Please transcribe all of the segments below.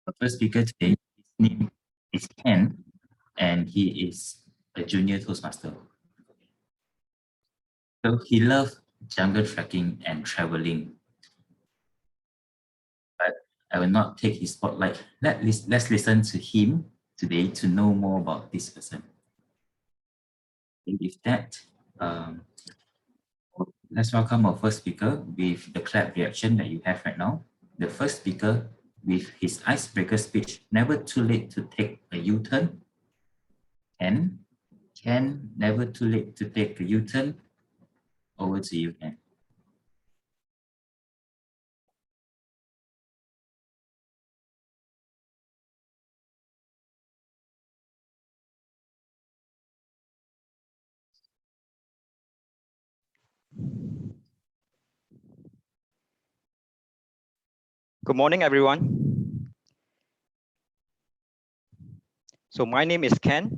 Our first speaker today, his name is Ken, and he is a junior Toastmaster. So he loves jungle trekking and traveling, but I will not take his spotlight. Let's listen to him today to know more about this person. And with that, um, let's welcome our first speaker with the clap reaction that you have right now. The first speaker with his icebreaker speech, never too late to take a U-turn, and Ken, never too late to take a U-turn. Over to you, Ken. Good morning, everyone. So my name is Ken,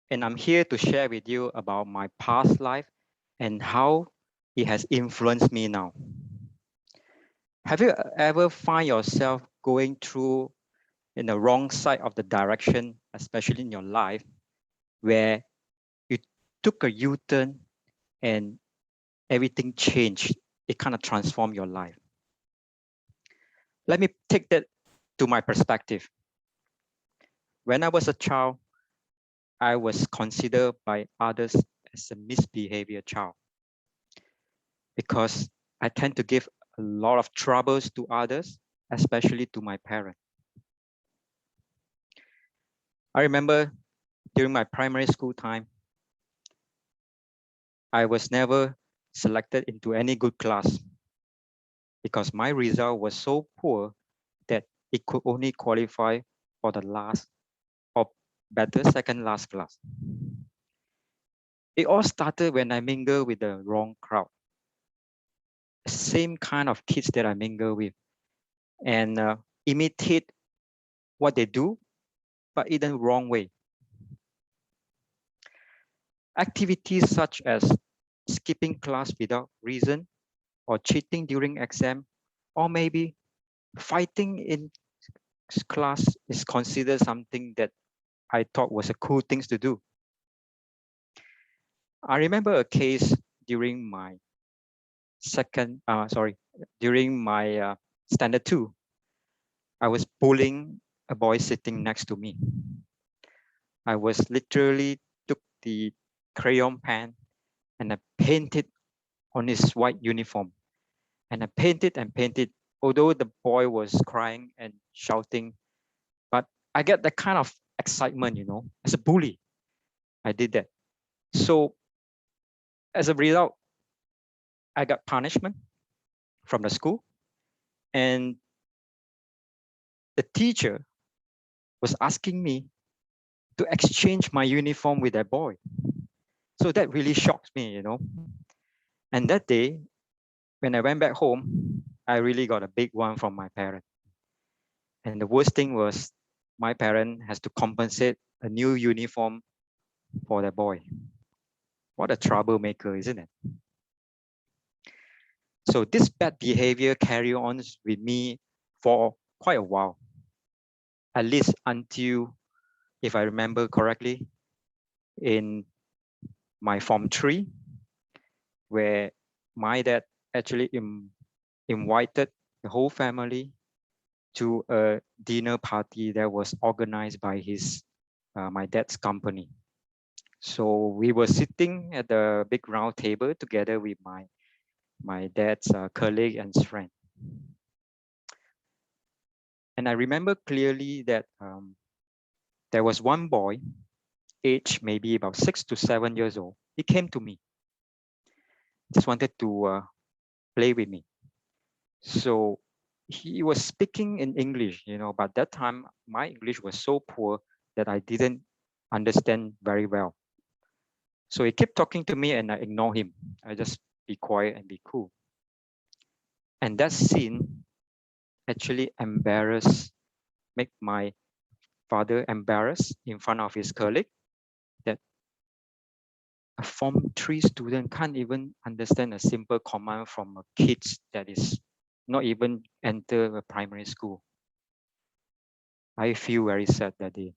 and I'm here to share with you about my past life and how it has influenced me now. Have you ever find yourself going through in the wrong side of the direction, especially in your life, where you took a U-turn and everything changed? It kind of transformed your life. Let me take that to my perspective. When I was a child, I was considered by others as a misbehavior child because I tend to give a lot of troubles to others, especially to my parents. I remember during my primary school time, I was never selected into any good class because my result was so poor that it could only qualify for the last or better second last class. It all started when I mingled with the wrong crowd, same kind of kids that I mingle with, and imitate what they do, but in the wrong way. Activities such as skipping class without reason, or cheating during exam, or maybe fighting in class is considered something that I thought was a cool thing to do. I remember a case during my during my standard 2. I was bullying a boy sitting next to me. I was literally took the crayon pen and I painted on his white uniform. And I painted and painted, although the boy was crying and shouting, but I get that kind of excitement, as a bully. I did that. So as a result, I got punishment from the school, and the teacher was asking me to exchange my uniform with that boy. So that really shocked me. And that day, when I went back home, I really got a big one from my parents. And the worst thing was my parent has to compensate a new uniform for the boy. What a troublemaker, isn't it? So this bad behavior carried on with me for quite a while, at least until, if I remember correctly, in my Form 3, where my dad actually invited the whole family to a dinner party that was organized by my dad's company. So we were sitting at the big round table together with my dad's colleague and friend. And I remember clearly that there was one boy, aged maybe about 6 to 7 years old. He came to me, just wanted to play with me. So he was speaking in English, but that time my English was so poor that I didn't understand very well. So he kept talking to me and I ignore him. I just be quiet and be cool. And that scene actually make my father embarrassed in front of his colleague, that a Form 3 student can't even understand a simple command from a kid that is not even enter a primary school. I feel very sad that day.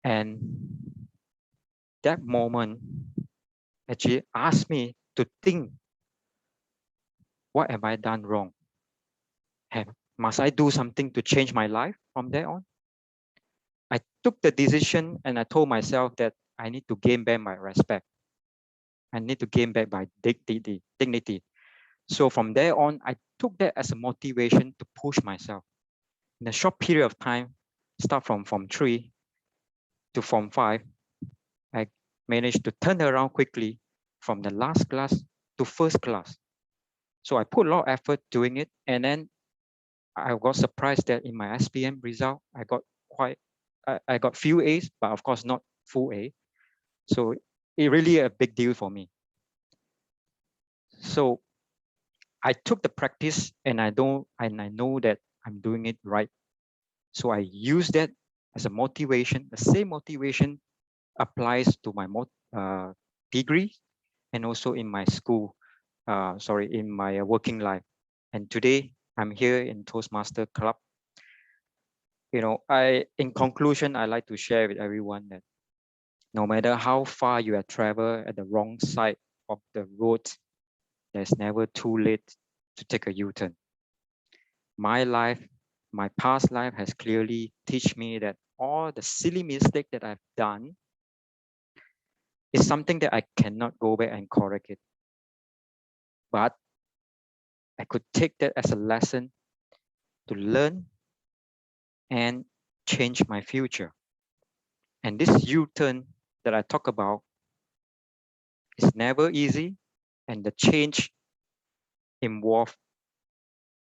And that moment actually asked me to think, what have I done wrong? Must I do something to change my life from there on? I took the decision and I told myself that I need to gain back my respect. I need to gain back my dignity. So from there on, I took that as a motivation to push myself. In a short period of time, start from Form 3 to Form 5, I managed to turn around quickly from the last class to first class. So I put a lot of effort doing it. And then I got surprised that in my SPM result, I got few A's, but of course not full A. So it really a big deal for me. So I took the practice and I know that I'm doing it right. So I use that as a motivation. The same motivation applies to my degree and also in my school, in my working life. And today I'm here in Toastmaster Club. In conclusion, I like to share with everyone that no matter how far you have traveled at the wrong side of the road, there's never too late to take a U-turn. My past life has clearly teach me that all the silly mistake that I've done is something that I cannot go back and correct it. But I could take that as a lesson to learn and change my future. And this U-turn that I talk about is never easy, and the change involve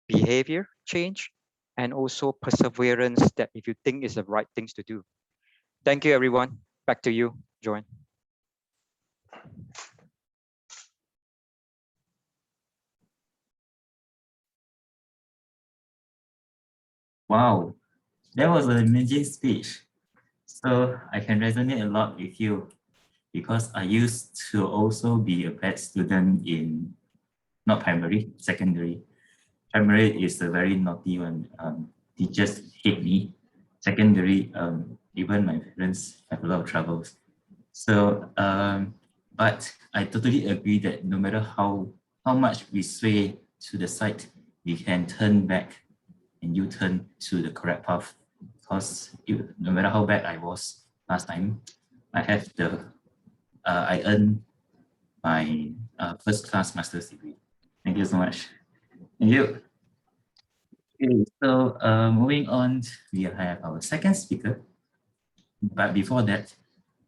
behavior change and also perseverance that if you think is the right things to do. Thank you, everyone. Back to you, Joanne. Wow, that was an amazing speech. So I can resonate a lot with you because I used to also be a bad student in not primary, secondary. Primary is a very naughty one. Teachers hate me. Secondary, even my parents have a lot of troubles. So, but I totally agree that no matter how much we sway to the side, we can turn back and you turn to the correct path. Because no matter how bad I was last time, I earned my first class master's degree. Thank you so much. Thank you. Okay, so moving on, we have our second speaker. But before that,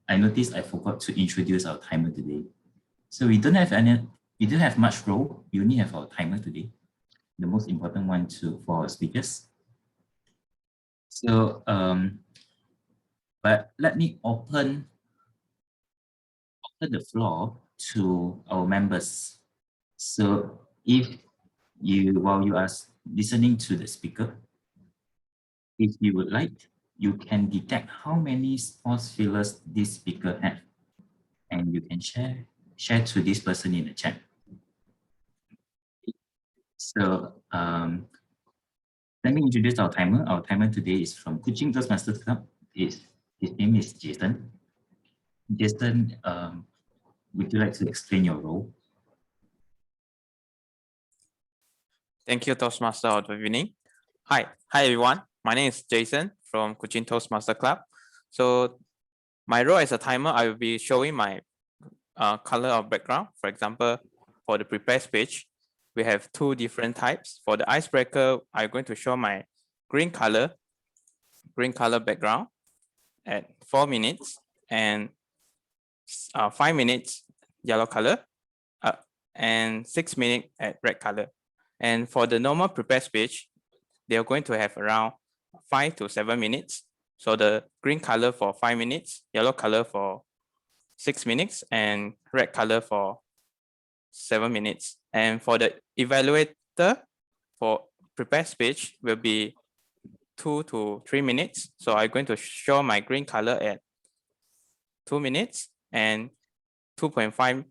I noticed I forgot to introduce our timer today. So we don't have much role. We only have our timer today, the most important one for our speakers. So, but let me open the floor to our members. So if while you are listening to the speaker, if you would like, you can detect how many sports fillers this speaker have, and you can share to this person in the chat. So let me introduce our timer. Our timer today is from Kuching Toastmasters Club. His name is Jason. Jason, would you like to explain your role? Thank you, Toastmaster of the evening. Hi everyone. My name is Jason from Kuching Toastmaster Club. So my role as a timer, I will be showing my color of background. For example, for the prepare speech, we have two different types. For the icebreaker, I'm going to show my green color background at 4 minutes and 5 minutes yellow color and 6 minutes at red color. And for the normal prepared speech, they are going to have around 5 to 7 minutes. So the green color for 5 minutes, yellow color for 6 minutes, and red color for 7 minutes. And for the evaluator for prepared speech will be 2 to 3 minutes. So I'm going to show my green color at 2 minutes and 2.5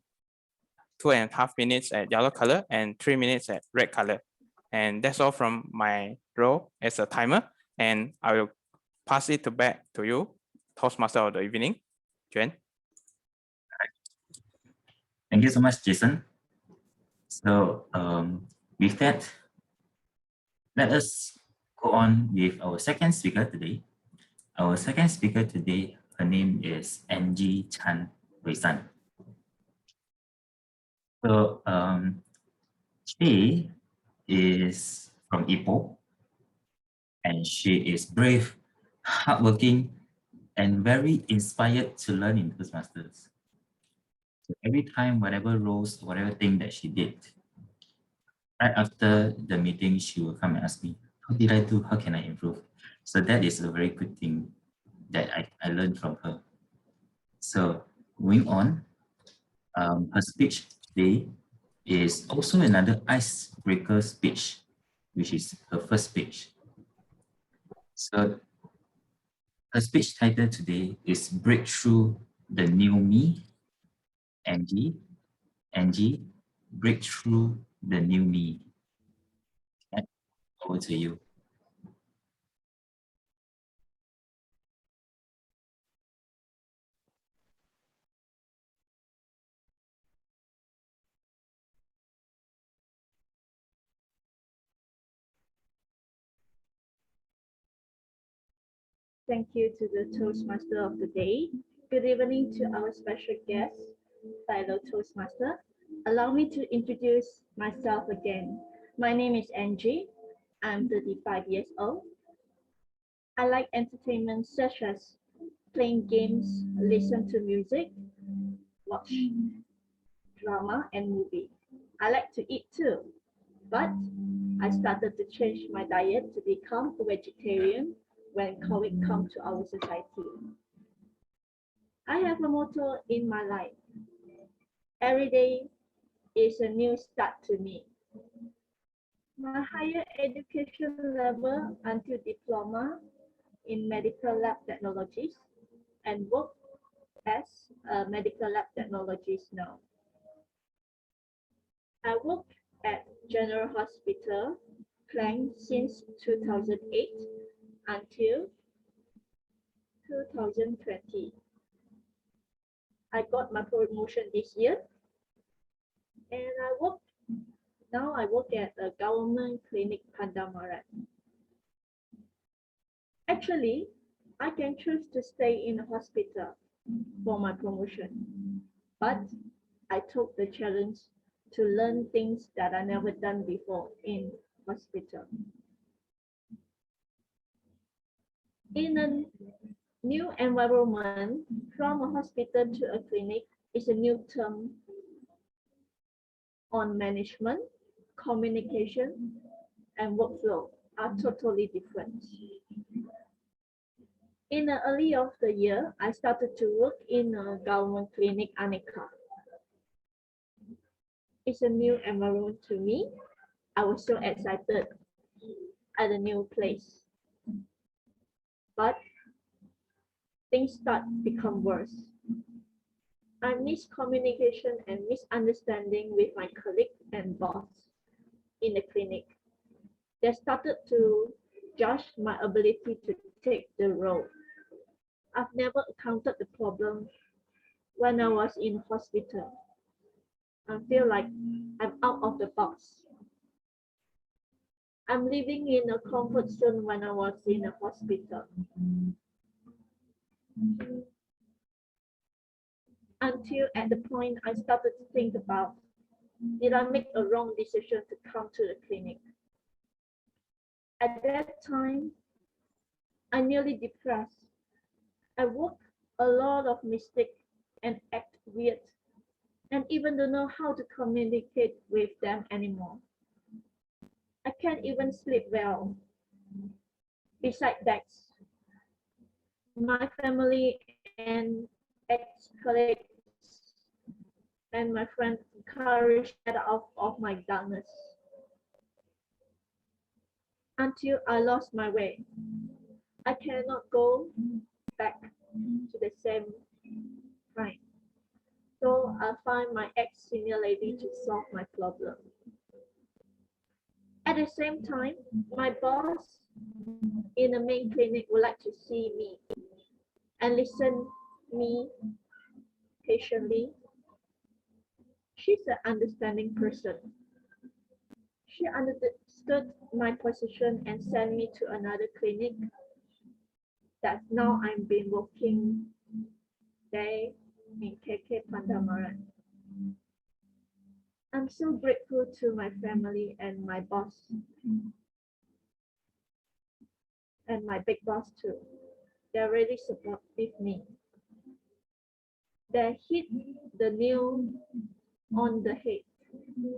2.5 minutes at yellow color and 3 minutes at red color. And that's all from my role as a timer. And I will pass it back to you, Toastmaster of the evening, Juan. Thank you so much, Jason. So with that, let us go on with our second speaker today. Our second speaker today, her name is Angie Chan Wei-san. So she is from Ipoh, and she is brave, hardworking, and very inspired to learn in Toastmasters. So every time, whatever roles, whatever thing that she did, right after the meeting, she will come and ask me, how did I do? How can I improve? So that is a very good thing that I learned from her. So moving on, her speech today is also another icebreaker speech, which is her first speech. So her speech title today is Breakthrough the New Me. Angie, Breakthrough the New Me. Okay, over to you. Thank you to the Toastmaster of the day. Good evening to our special guest, fellow Toastmaster. Allow me to introduce myself again. My name is Angie. I'm 35 years old. I like entertainment such as playing games, listen to music, watch drama and movie. I like to eat too, but I started to change my diet to become a vegetarian when COVID came to our society. I have a motto in my life. Every day is a new start to me. My higher education level until diploma in medical lab technologies and work as a medical lab technologist now. I work at General Hospital, Klang since 2008 until 2020. I got my promotion this year and I work at a government clinic Pandamaran. Actually, I can choose to stay in a hospital for my promotion, but I took the challenge to learn things that I never done before in hospital. In a new environment, from a hospital to a clinic is a new term on management, communication, and workflow are totally different. In the early of the year, I started to work in a government clinic, Aneka. It's a new environment to me. I was so excited at a new place. But things start become worse. I miss communication and misunderstanding with my colleague and boss in the clinic. They started to judge my ability to take the role. I've never encountered the problem when I was in hospital. I feel like I'm out of the box. I'm living in a comfort zone when I was in a hospital. Until at the point I started to think about, did I make a wrong decision to come to the clinic? At that time, I nearly depressed. I work a lot of mistakes and act weird and even don't know how to communicate with them anymore. I can't even sleep well. Besides that, my family and ex-colleagues and my friends encouraged me out of my darkness until I lost my way. I cannot go back to the same time. So I find my ex-senior lady to solve my problem. At the same time, my boss in the main clinic would like to see me and listen me patiently. She's an understanding person. She understood my position and sent me to another clinic that now I'm been working there in KK Pandamaran. I'm so grateful to my family and my boss and my big boss too. They're really supportive me. They hit the nail on the head,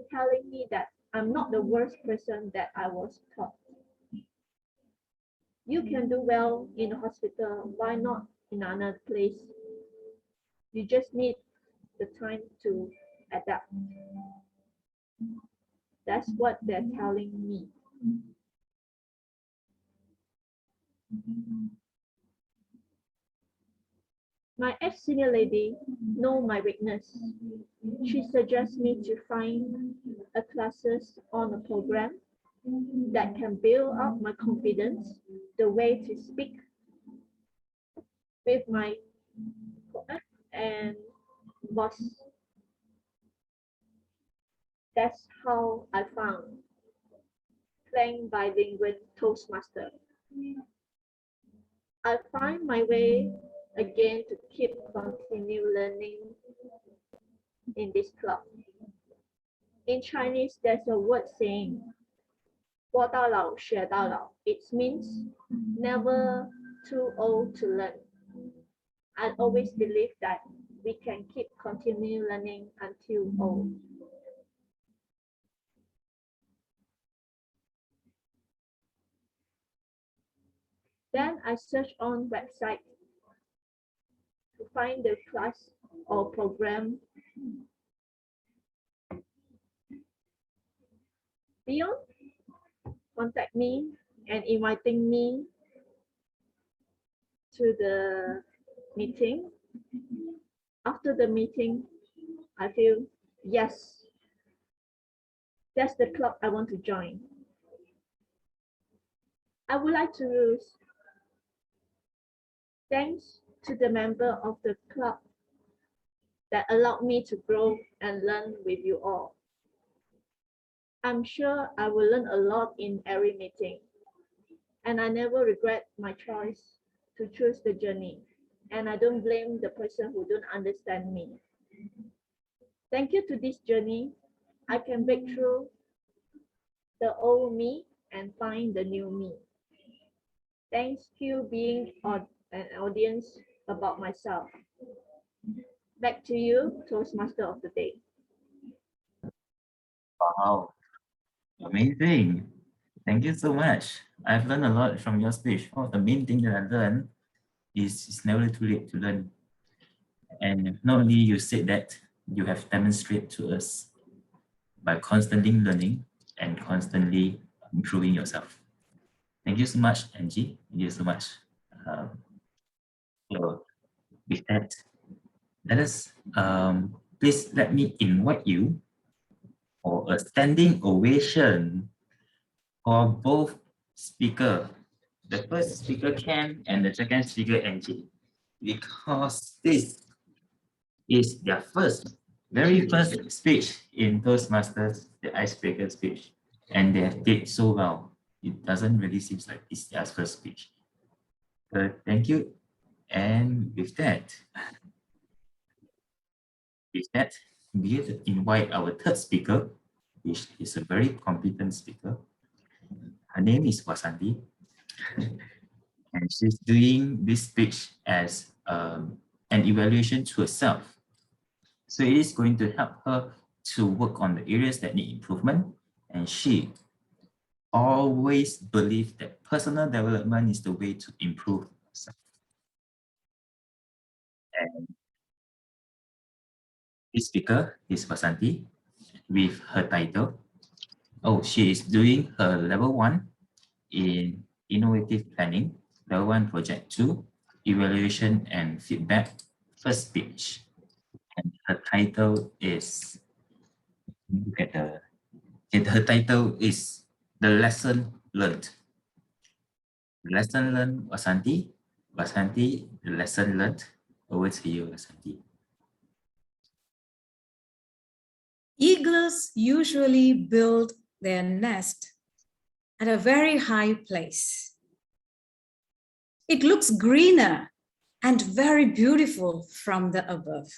telling me that I'm not the worst person that I was taught. You can do well in a hospital, why not in another place? You just need the time to adapt. That's what they're telling me. My ex-senior lady knows my weakness. She suggests me to find a classes on a program that can build up my confidence, the way to speak with my and boss. That's how I found Klang Bilingual Toastmaster. I find my way again to continue learning in this club. In Chinese, there's a word saying, 活到老学到老. It means never too old to learn. I always believe that we can continue learning until old. Then I search on website to find the class or program. Beyond contact me and inviting me to the meeting. After the meeting, I feel, yes, that's the club I want to join. I would like to thanks to the member of the club that allowed me to grow and learn with you all. I'm sure I will learn a lot in every meeting, and I never regret my choice to choose the journey, and I don't blame the person who don't understand me. Thank you to this journey, I can break through the old me and find the new me. Thanks you being an audience about myself. Back to you, Toastmaster of the Day. Wow, amazing. Thank you so much. I've learned a lot from your speech. One of the main thing that I learned is it's never too late to learn. And not only you said that, you have demonstrated to us by constantly learning and constantly improving yourself. Thank you so much, Angie. Thank you so much. So with that, let us please let me invite you for a standing ovation for both speaker, the first speaker Ken and the second speaker Angie, because this is their very first speech in Toastmasters, the icebreaker speech, and they have did so well. It doesn't really seem like it's their first speech. But thank you. And with that, we invite our third speaker, which is a very competent speaker. Her name is Vasanthi, and she's doing this speech as an evaluation to herself. So it is going to help her to work on the areas that need improvement, and she always believes that personal development is the way to improve herself. And this speaker is Vasanthi with her title. Oh, she is doing her level 1 in innovative planning, level 1 project 2, evaluation and feedback, first speech. And her title is, look at her title is the lesson learned. The lesson learned, Vasanti. Vasanti, the lesson learned. Over to you, Vasanti. Eagles usually build their nest at a very high place. It looks greener and very beautiful from the above.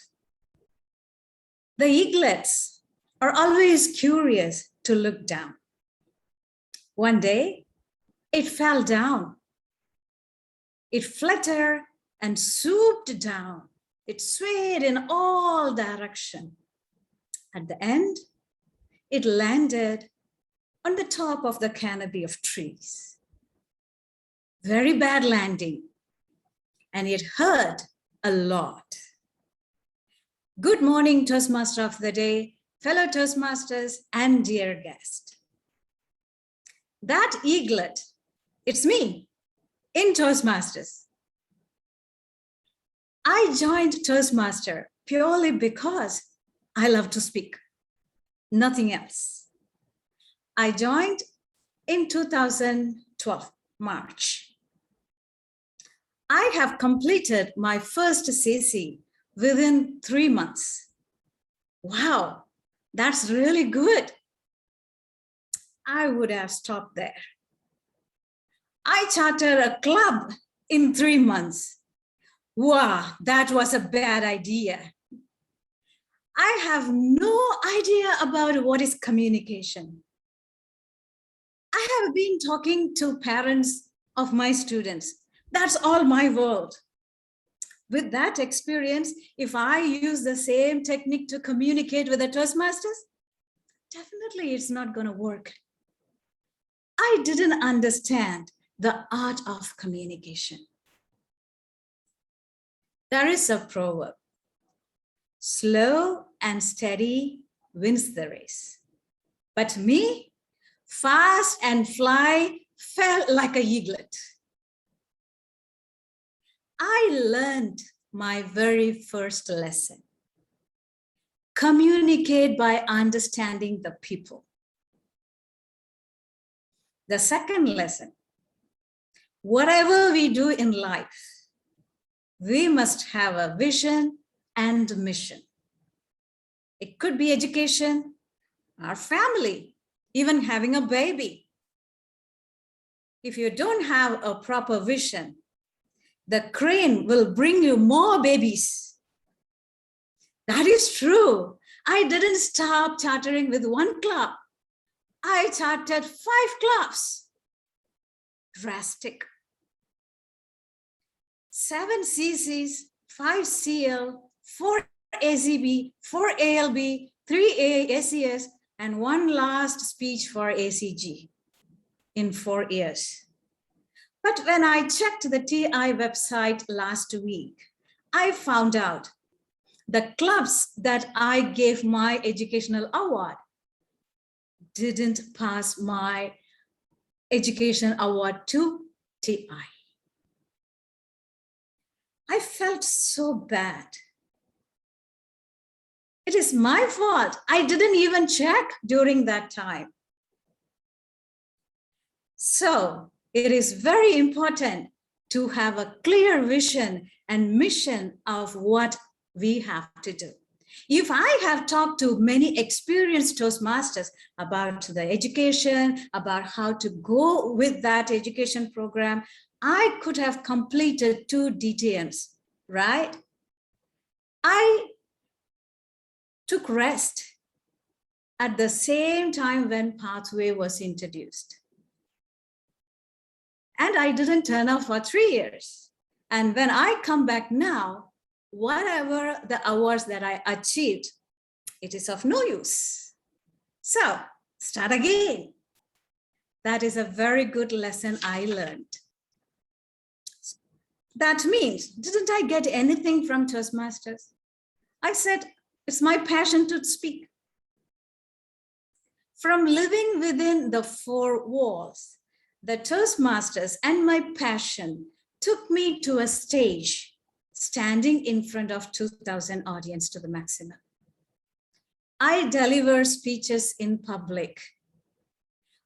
The eaglets are always curious to look down. One day, it fell down. It fluttered and swooped down. It swayed in all directions. At the end, it landed on the top of the canopy of trees. Very bad landing, and it hurt a lot. Good morning, Toastmaster of the day, fellow Toastmasters, and dear guest. That eaglet, it's me in Toastmasters. I joined Toastmaster purely because I love to speak, nothing else. I joined in 2012, March. I have completed my first CC within 3 months. Wow, that's really good. I would have stopped there. I chartered a club in 3 months. Wow, that was a bad idea. I have no idea about what is communication. I have been talking to parents of my students. That's all my world. With that experience, if I use the same technique to communicate with the Toastmasters, definitely it's not going to work. I didn't understand the art of communication. There is a proverb, slow and steady wins the race. But me, fast and fly, felt like a eaglet. I learned my very first lesson. Communicate by understanding the people. The second lesson, whatever we do in life, we must have a vision and mission. It could be education, our family, even having a baby. If you don't have a proper vision, the crane will bring you more babies. That is true. I didn't stop chartering with one club. I chartered 5 clubs. Drastic. 7 CCs, 5 CL, 4 ACB, 4 ALB, 3 ACS, and 1 last speech for ACG in 4 years. But when I checked the TI website last week, I found out the clubs that I gave my educational award didn't pass my education award to TI. I felt so bad. It is my fault. I didn't even check during that time. So it is very important to have a clear vision and mission of what we have to do. If I have talked to many experienced Toastmasters about the education, about how to go with that education program, I could have completed 2 DTMs, right? I took rest at the same time when Pathway was introduced. And I didn't turn up for 3 years. And when I come back now, whatever the awards that I achieved, it is of no use. So start again. That is a very good lesson I learned. That means, didn't I get anything from Toastmasters? I said, it's my passion to speak. From living within the 4 walls, the Toastmasters and my passion took me to a stage standing in front of 2,000 audience to the maximum. I deliver speeches in public.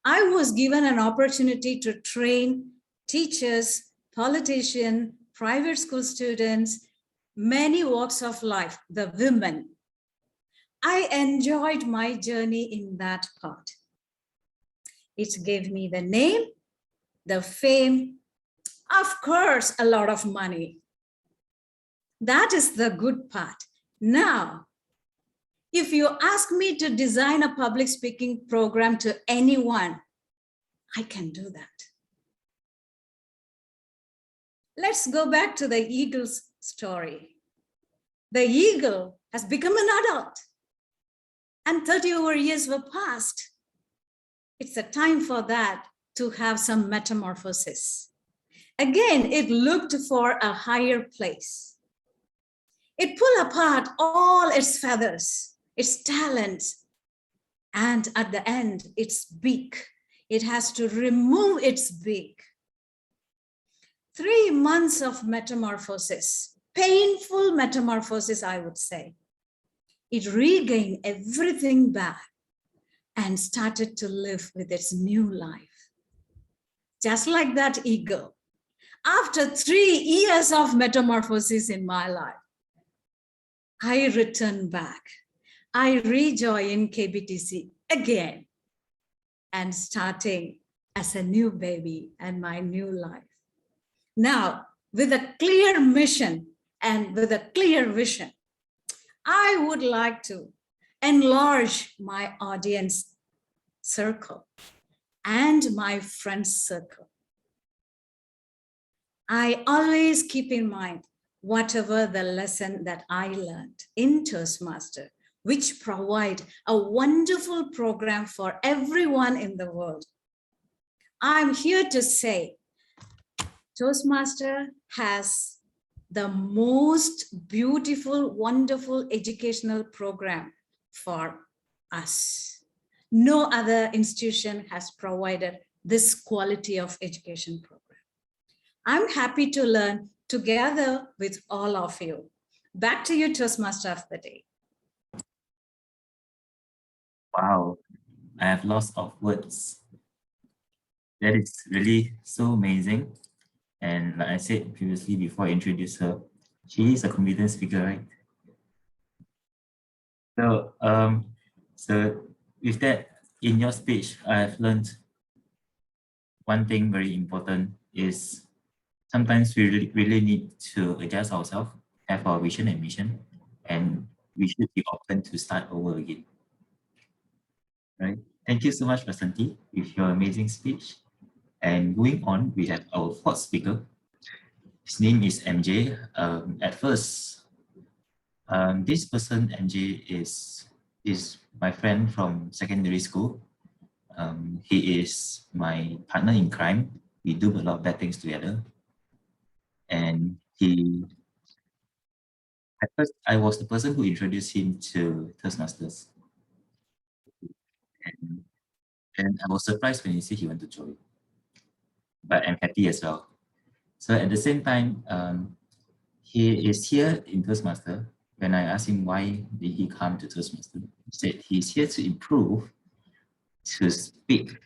I was given an opportunity to train teachers, politicians, private school students, many walks of life, the women. I enjoyed my journey in that part. It gave me the name, the fame, of course, a lot of money. That is the good part. Now, if you ask me to design a public speaking program to anyone, I can do that. Let's go back to the eagle's story. The eagle has become an adult and 30 over years were passed. It's a time for that to have some metamorphosis. Again, it looked for a higher place. It pulled apart all its feathers, its talents, and at the end, its beak. It has to remove its beak. 3 months of metamorphosis, painful metamorphosis, I would say. It regained everything back and started to live with its new life. Just like that eagle. After 3 years of metamorphosis in my life, I returned back. I rejoined KBTC again and starting as a new baby and my new life. Now, with a clear mission and with a clear vision, I would like to enlarge my audience circle and my friends circle. I always keep in mind whatever the lesson that I learned in Toastmaster, which provide a wonderful program for everyone in the world. I'm here to say Toastmaster has the most beautiful, wonderful educational program for us. No other institution has provided this quality of education program. I'm happy to learn together with all of you. Back to you, Toastmaster of the Day. Wow, I have lots of words. That is really so amazing. And like I said previously before I introduce her, she is a confident speaker, right? So with that, in your speech, I have learned one thing very important is sometimes we really need to adjust ourselves, have our vision and mission, and we should be open to start over again. Right? Thank you so much, Vasanti, with your amazing speech. And going on, we have our fourth speaker. His name is MJ. At first, this person, MJ, is my friend from secondary school. He is my partner in crime. We do a lot of bad things together. And at first, I was the person who introduced him to Toastmasters. And I was surprised when he said he wanted to join. But I'm happy as well. So at the same time, he is here in Toastmaster. When I asked him why did he come to Toastmaster, he said he's here to improve, to speak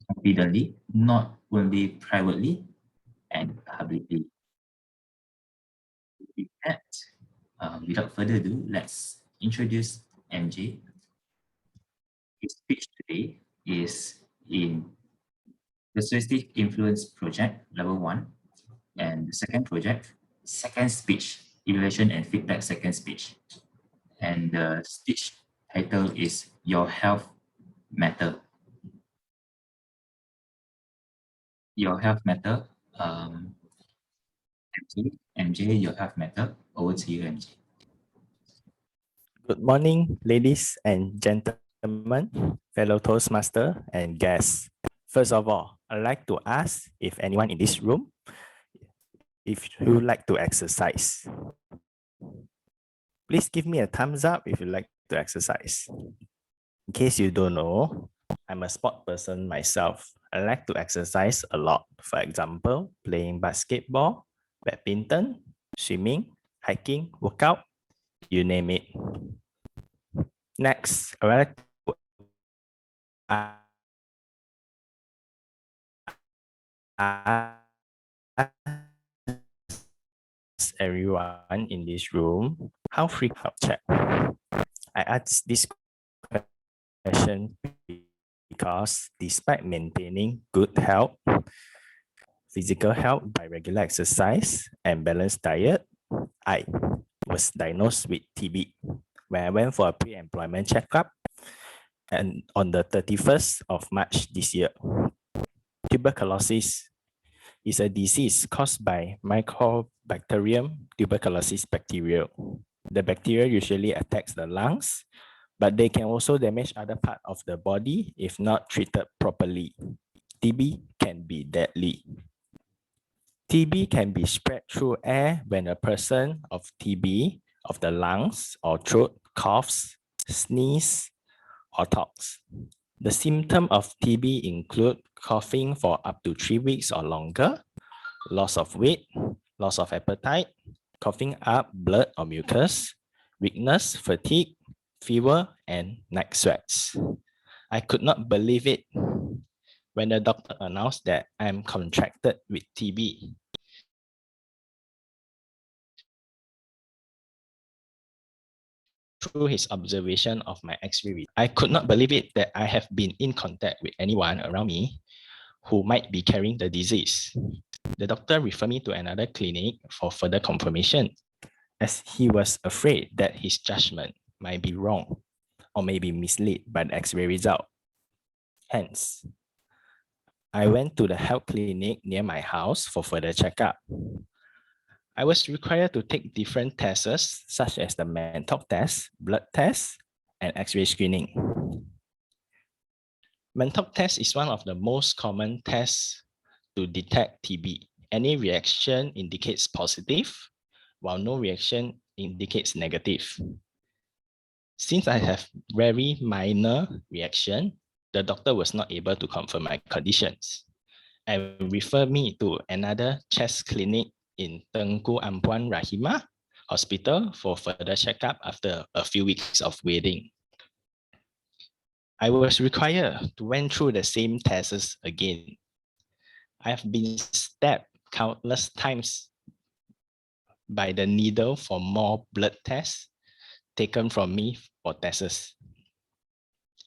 confidently, not only privately and publicly. With that, without further ado, let's introduce MJ. His speech today is in Persuasive Influence Project, Level 1, and the second project, second speech, evaluation and feedback second speech. And the speech title is Your Health Matter. Your Health Matter. MJ, Your Health Matter. Over to you, MJ. Good morning, ladies and gentlemen, fellow Toastmaster and guests. First of all, I'd like to ask if anyone in this room, if you like to exercise. Please give me a thumbs up if you like to exercise. In case you don't know, I'm a sport person myself. I like to exercise a lot. For example, playing basketball, badminton, swimming, hiking, workout, you name it. Next, I would like to ask everyone in this room how frequent health check. I asked this question because despite maintaining good health, physical health by regular exercise and balanced diet, I was diagnosed with TB when I went for a pre-employment checkup and on the 31st of March this year. Tuberculosis is a disease caused by Mycobacterium tuberculosis bacteria. The bacteria usually attacks the lungs, but they can also damage other parts of the body if not treated properly. TB can be deadly. TB can be spread through air when a person of TB of the lungs or throat coughs, sneeze, or talks. The symptoms of TB include coughing for up to 3 weeks or longer, loss of weight, loss of appetite, coughing up blood or mucus, weakness, fatigue, fever, and night sweats. I could not believe it when the doctor announced that I'm contracted with TB. Through his observation of my X-ray, I could not believe it that I have been in contact with anyone around me who might be carrying the disease. The doctor referred me to another clinic for further confirmation, as he was afraid that his judgment might be wrong or may be misled by the X-ray result. Hence, I went to the health clinic near my house for further checkup. I was required to take different tests such as the mental test, blood test, and X-ray screening. Mental test is one of the most common tests to detect TB. Any reaction indicates positive, while no reaction indicates negative. Since I have very minor reaction, the doctor was not able to confirm my conditions and referred me to another chest clinic in Tengku Ampuan Rahimah Hospital for further checkup after a few weeks of waiting. I was required to went through the same tests again. I have been stabbed countless times by the needle for more blood tests taken from me for tests.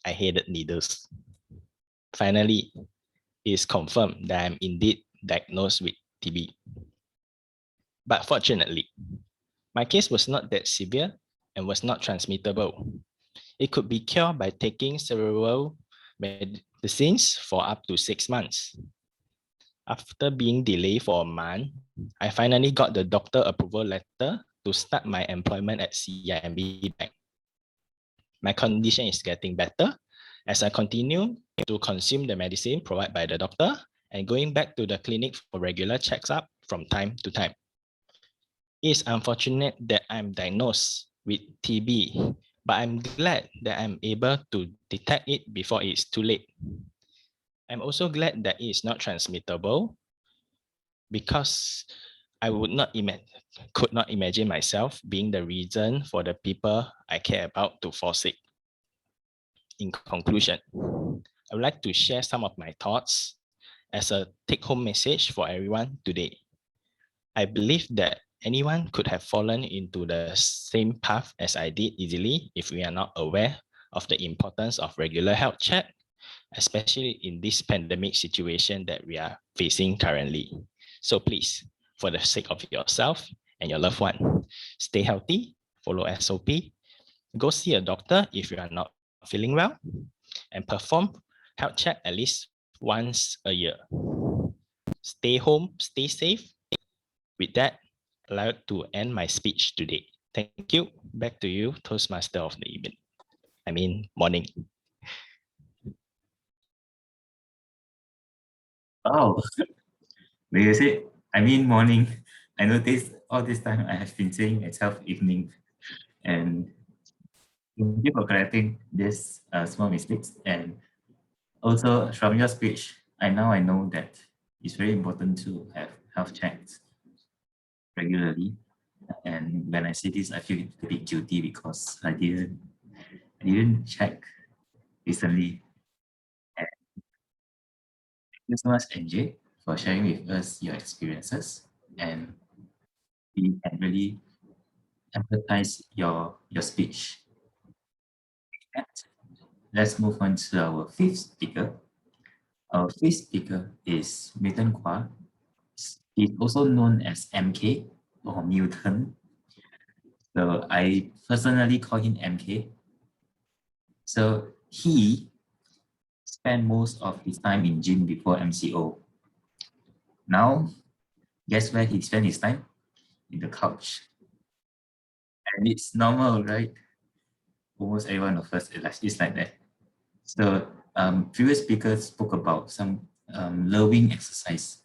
I hated needles. Finally, it is confirmed that I'm indeed diagnosed with TB. But fortunately, my case was not that severe and was not transmittable. It could be cured by taking several medicines for up to 6 months. After being delayed for a month, I finally got the doctor approval letter to start my employment at CIMB Bank. My condition is getting better as I continue to consume the medicine provided by the doctor and going back to the clinic for regular checks-up from time to time. It is unfortunate that I'm diagnosed with TB, but I'm glad that I'm able to detect it before it's too late. I'm also glad that it is not transmittable because I could not imagine myself being the reason for the people I care about to fall sick. In conclusion, I would like to share some of my thoughts as a take-home message for everyone today. I believe that anyone could have fallen into the same path as I did easily if we are not aware of the importance of regular health check, especially in this pandemic situation that we are facing currently. So please, for the sake of yourself and your loved one, stay healthy, follow SOP, go see a doctor if you are not feeling well, and perform health check at least once a year. Stay home, stay safe. With that, I'd like to end my speech today. Thank you. Back to you, Toastmaster of the evening. Morning. Oh, when you say, morning, I noticed all this time I have been saying myself evening. And thank you for correcting this small mistakes. And also from your speech, I know that it's very important to have health checks regularly. And when I say this, I feel a bit guilty because I didn't check recently. And thank you so much, NJ, for sharing with us your experiences, and we can really empathize your speech. Let's move on to our fifth speaker. Our fifth speaker is Milton Kwa. He's also known as MK or Milton. So I personally call him MK. So he spent most of his time in gym before MCO. Now, guess where he spent his time? In the couch. And it's normal, right? Almost everyone of us is like that. So previous speakers spoke about some loving exercise.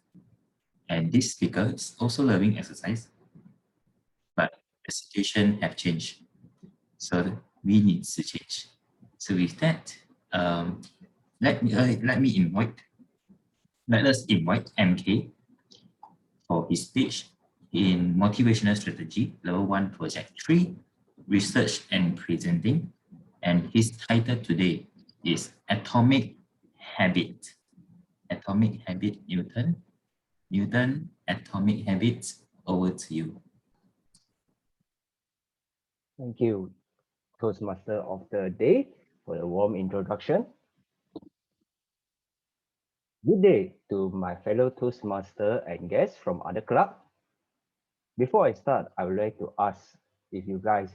And this speaker is also loving exercise, but the situation have changed. So we need to change. So with that, let us invite MK for his speech in Motivational Strategy, Level 1, Project 3, Research and Presenting. And his title today is Atomic Habit. Atomic Habit, Newton. Newton, Atomic Habits, over to you. Thank you, Toastmaster of the Day, for the warm introduction. Good day to my fellow Toastmaster and guests from other club. Before I start, I would like to ask if you guys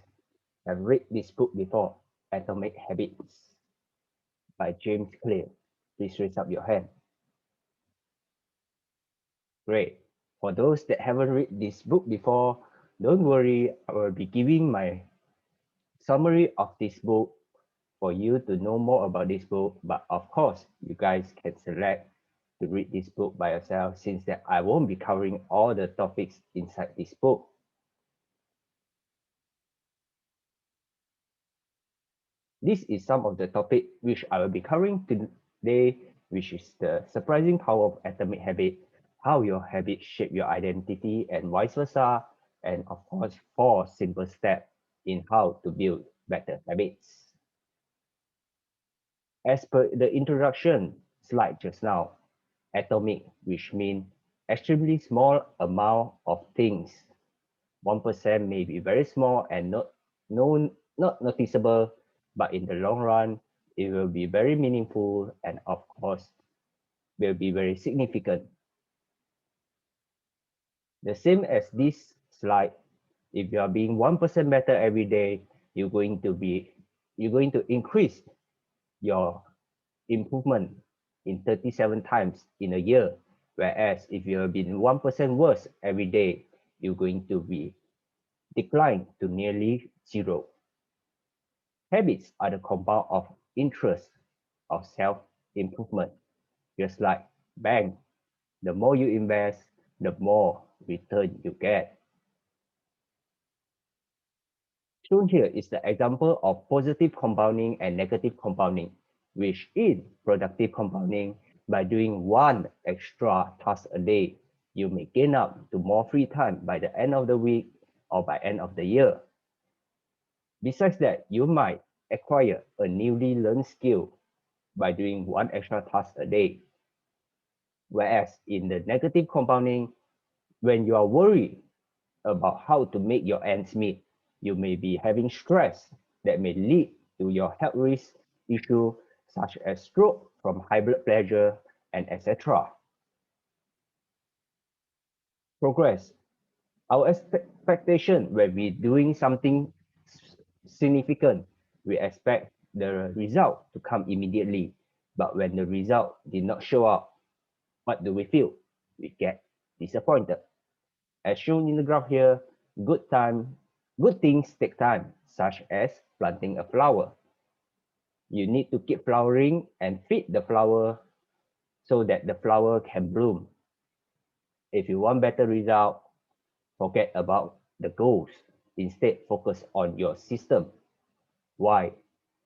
have read this book before, Atomic Habits by James Clear. Please raise up your hand. Great. For those that haven't read this book before, don't worry, I will be giving my summary of this book for you to know more about this book. But of course, you guys can select to read this book by yourself, since that I won't be covering all the topics inside this book. This is some of the topic which I will be covering today, which is the surprising power of atomic habit, how your habits shape your identity and vice versa, and of course, 4 simple steps in how to build better habits. As per the introduction slide just now, atomic, which means extremely small amount of things. 1% may be very small and not noticeable, but in the long run, it will be very meaningful and of course, will be very significant. The same as this slide, if you are being 1% better every day, you're going to increase your improvement in 37 times in a year. Whereas if you have been 1% worse every day, you're going to be declined to nearly 0. Habits are the compound of interest of self-improvement. Just like bank, the more you invest, the more return you get. Shown here is the example of positive compounding and negative compounding, which in productive compounding, by doing 1 extra task a day, you may gain up to more free time by the end of the week or by end of the year. Besides that, you might acquire a newly learned skill by doing 1 extra task a day. Whereas in the negative compounding, when you are worried about how to make your ends meet, you may be having stress that may lead to your health risk issue such as stroke from high blood pressure and etc. Progress. Our expectation when we're doing something significant, we expect the result to come immediately. But when the result did not show up, what do we feel? We get disappointed. As shown in the graph here, good things take time, such as planting a flower. You need to keep flowering and feed the flower so that the flower can bloom. If you want better result, forget about the goals. Instead, focus on your system. Why?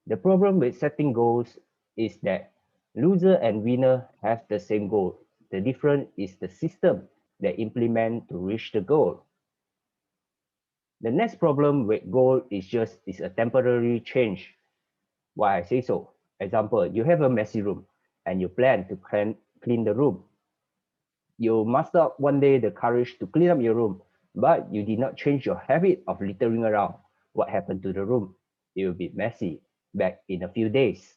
The problem with setting goals is that loser and winner have the same goal. The difference is the system they implement to reach the goal. The next problem with goal is a temporary change. Why I say so? Example, you have a messy room and you plan to clean the room. You muster up one day the courage to clean up your room, but you did not change your habit of littering around. What happened to the room? It will be messy back in a few days.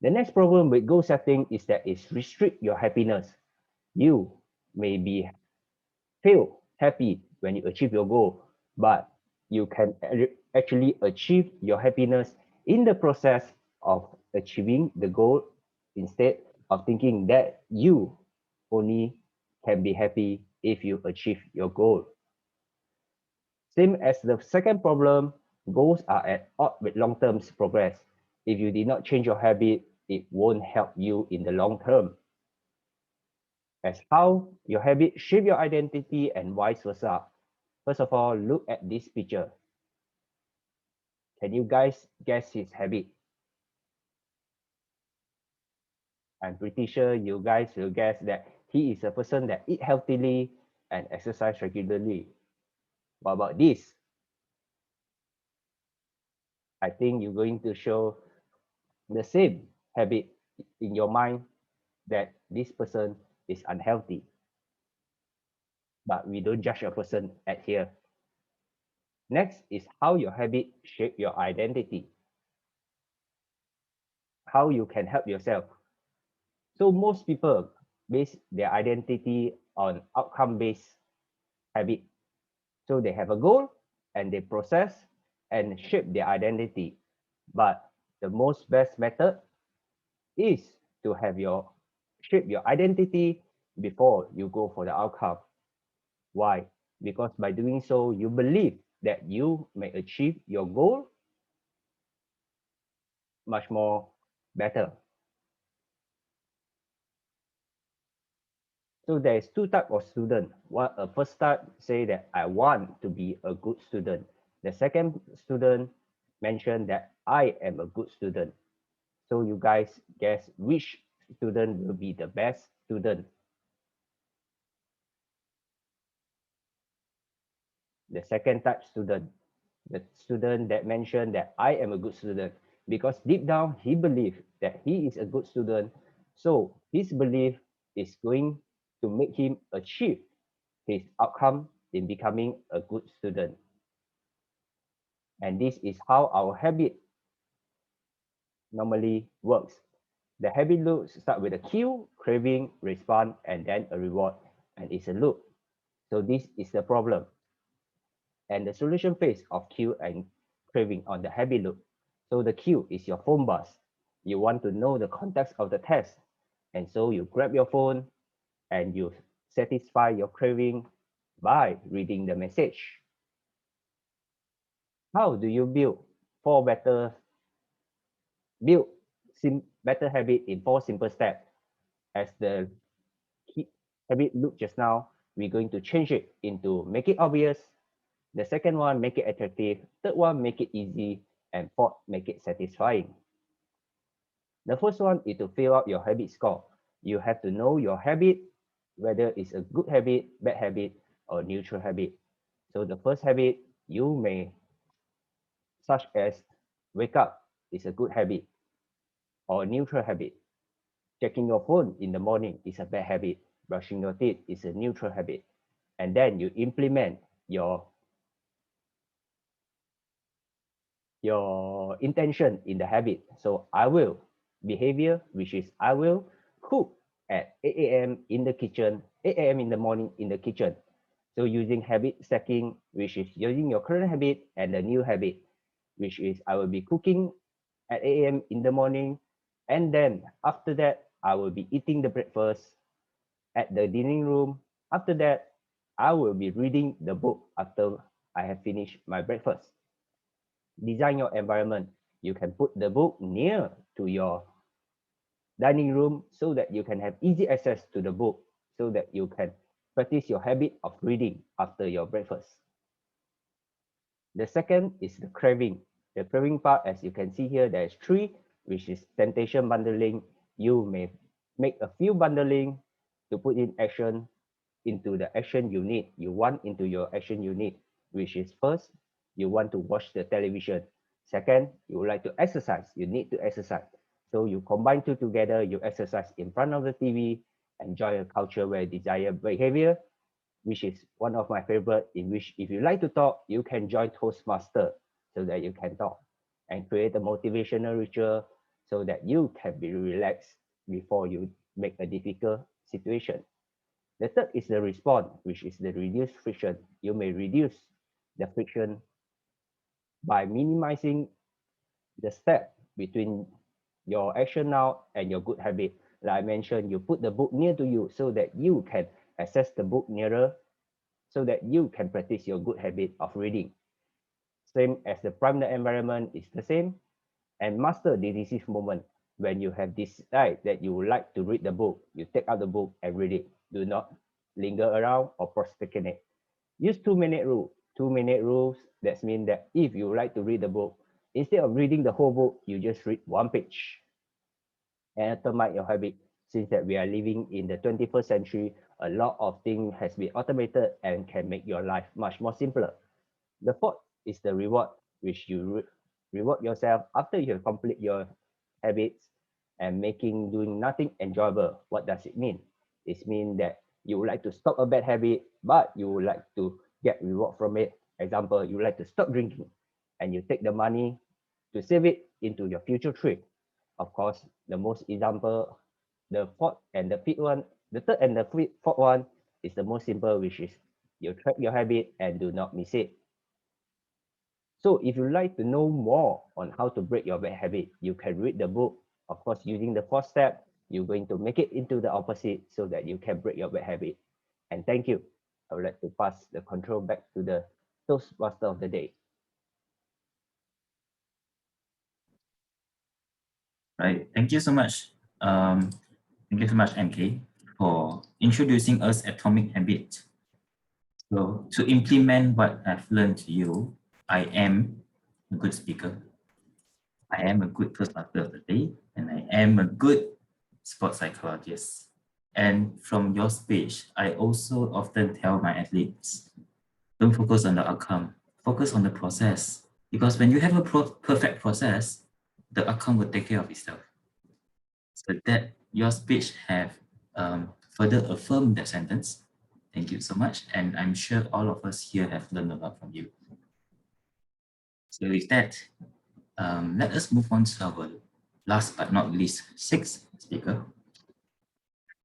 The next problem with goal setting is that it restricts your happiness. You may be feel happy when you achieve your goal, but you can actually achieve your happiness in the process of achieving the goal instead of thinking that you only can be happy if you achieve your goal. Same as the second problem, goals are at odds with long-term progress. If you did not change your habit, it won't help you in the long term. As how your habit shape your identity and vice versa. First of all, look at this picture. Can you guys guess his habit? I'm pretty sure you guys will guess that he is a person that eat healthily and exercise regularly. What about this? I think you're going to show the same habit in your mind that this person is unhealthy. But we don't judge a person at here. Next is how your habit shape your identity. How you can help yourself. So most people base their identity on outcome-based habit. So they have a goal and they process and shape their identity. But the most best method is to have your shape your identity before you go for the outcome. Why? Because by doing so, you believe that you may achieve your goal much more better. So there's two types of student. One, a first type say that I want to be a good student. The second student mentioned that I am a good student. So you guys guess which student will be the best student. The second type student, the student that mentioned that I am a good student, because deep down he believes that he is a good student. So his belief is going to make him achieve his outcome in becoming a good student. And this is how our habit normally works. The habit loop starts with a cue, craving, response, and then a reward. And it's a loop. So this is the problem. And the solution phase of cue and craving on the habit loop. So the cue is your phone buzz. You want to know the context of the test. And so you grab your phone and you satisfy your craving by reading the message. How do you build better habit in 4 simple steps? As the habit loop just now, we're going to change it into make it obvious. The second one, make it attractive. Third one, make it easy. And fourth, make it satisfying. The first one is to fill out your habit score. You have to know your habit, whether it's a good habit, bad habit, or neutral habit. So the first habit you may, such as wake up, is a good habit or neutral habit. Checking your phone in the morning is a bad habit. Brushing your teeth is a neutral habit. And then you implement your intention in the habit. So I will behavior, which is I will cook at 8 a.m. in the kitchen, 8 a.m. in the morning in the kitchen. So using habit stacking, which is using your current habit and the new habit, which is I will be cooking at 8 a.m. in the morning. And then after that, I will be eating the breakfast at the dining room. After that, I will be reading the book after I have finished my breakfast. Design your environment. You can put the book near to your dining room so that you can have easy access to the book, so that you can practice your habit of reading after your breakfast. The second is the craving. The craving part, as you can see here, there is 3, which is temptation bundling. You may make a few bundling to put in action into the action you need. You want into your action you need, which is first, you want to watch the television. Second, you would like to exercise. You need to exercise. So you combine two together, you exercise in front of the TV, enjoy a culture where desired behavior, which is one of my favorite, in which if you like to talk, you can join Toastmaster so that you can talk, and create a motivational ritual so that you can be relaxed before you make a difficult situation. The third is the response, which is the reduced friction. You may reduce the friction by minimizing the step between your action now and your good habit. Like I mentioned, you put the book near to you so that you can access the book nearer, so that you can practice your good habit of reading. Same as the prime the environment is the same, and master the decisive moment. When you have decided that you would like to read the book, you take out the book and read it. Do not linger around or procrastinate. Use 2-minute rule. 2-minute rules, that means that if you like to read the book, instead of reading the whole book, you just read one page. And automate your habit. Since that we are living in the 21st century, a lot of things has been automated and can make your life much more simpler. The fourth is the reward, which you reward yourself after you have complete your habits and making doing nothing enjoyable. What does it mean? It means that you would like to stop a bad habit, but you would like to get reward from it. Example, you would like to stop drinking and you take the money to save it into your future trip. Of course, the most example, the fourth and the fifth one, the third and the fourth one is the most simple, which is you track your habit and do not miss it. So if you like to know more on how to break your bad habit, you can read the book. Of course, using the fourth step, you're going to make it into the opposite so that you can break your bad habit. And thank you. I would like to pass the control back to the Toastmaster of the day. Right. Thank you so much. Thank you so much, MK, for introducing us Atomic Habit. So to implement what I've learned to you, I am a good speaker. I am a good Toastmaster of the day, and I am a good sports psychologist. And from your speech, I also often tell my athletes, don't focus on the outcome, focus on the process. Because when you have a perfect process, the outcome will take care of itself. So that your speech have further affirmed that sentence. Thank you so much. And I'm sure all of us here have learned a lot from you. So with that, let us move on to our last but not least sixth speaker.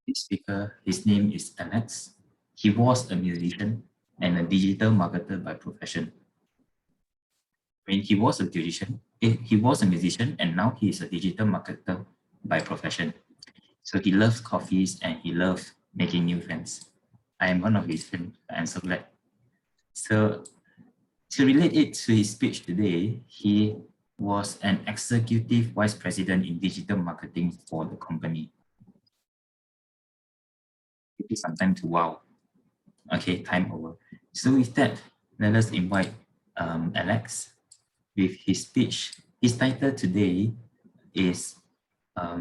This speaker, his name is Alex. He was a musician and a digital marketer by profession. When he was a musician, and now he is a digital marketer by profession. So he loves coffees and he loves making new friends. I am one of his friends. I'm so glad. So to relate it to his speech today, he was an executive vice president in digital marketing for the company. It is some time to wow. Okay, time over. So with that, let us invite Alex with his speech. His title today is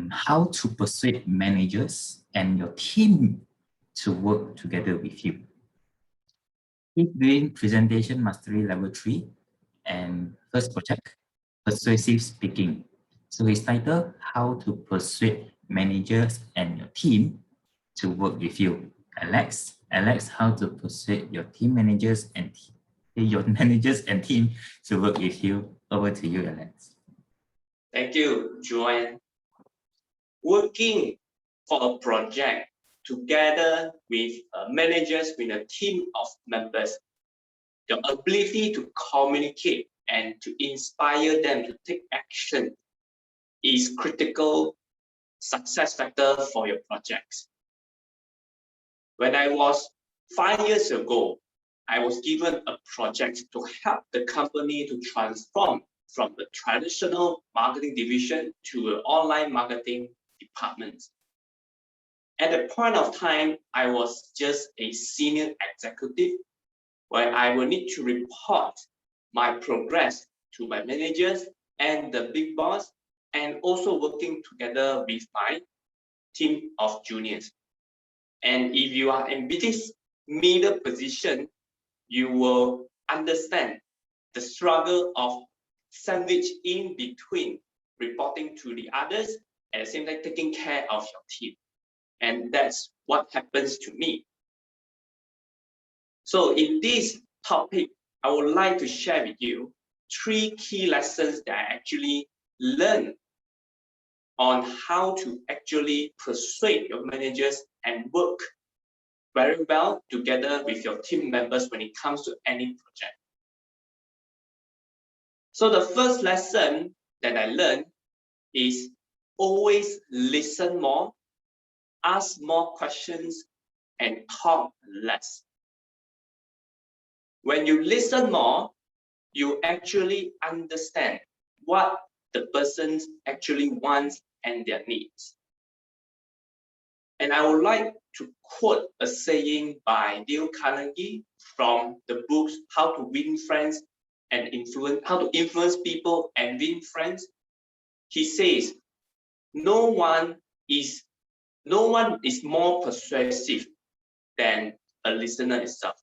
how to persuade managers and your team to work together with you. He's doing presentation mastery level 3 and first project, persuasive speaking. So his title, how to persuade managers and your team to work with you. Alex, how to persuade your team managers and team to work with you. Over to you, Alex. Thank you, Joanne. Working for a project together with managers, with a team of members, the ability to communicate and to inspire them to take action is critical success factor for your projects. When I was 5 years ago, I was given a project to help the company to transform from the traditional marketing division to an online marketing department. At the point of time, I was just a senior executive where I will need to report my progress to my managers and the big boss, and also working together with my team of juniors. And if you are in this middle position, you will understand the struggle of sandwich in between reporting to the others, at the same time taking care of your team. And that's what happens to me. So in this topic, I would like to share with you 3 key lessons that I actually learned on how to actually persuade your managers and work very well together with your team members when it comes to any project. So the first lesson that I learned is always listen more, ask more questions, and talk less. When you listen more, you actually understand what the person actually wants and their needs. And I would like to quote a saying by Dale Carnegie from the books How to Win Friends and How to Influence People and Win Friends. He says, no one is more persuasive than a listener itself.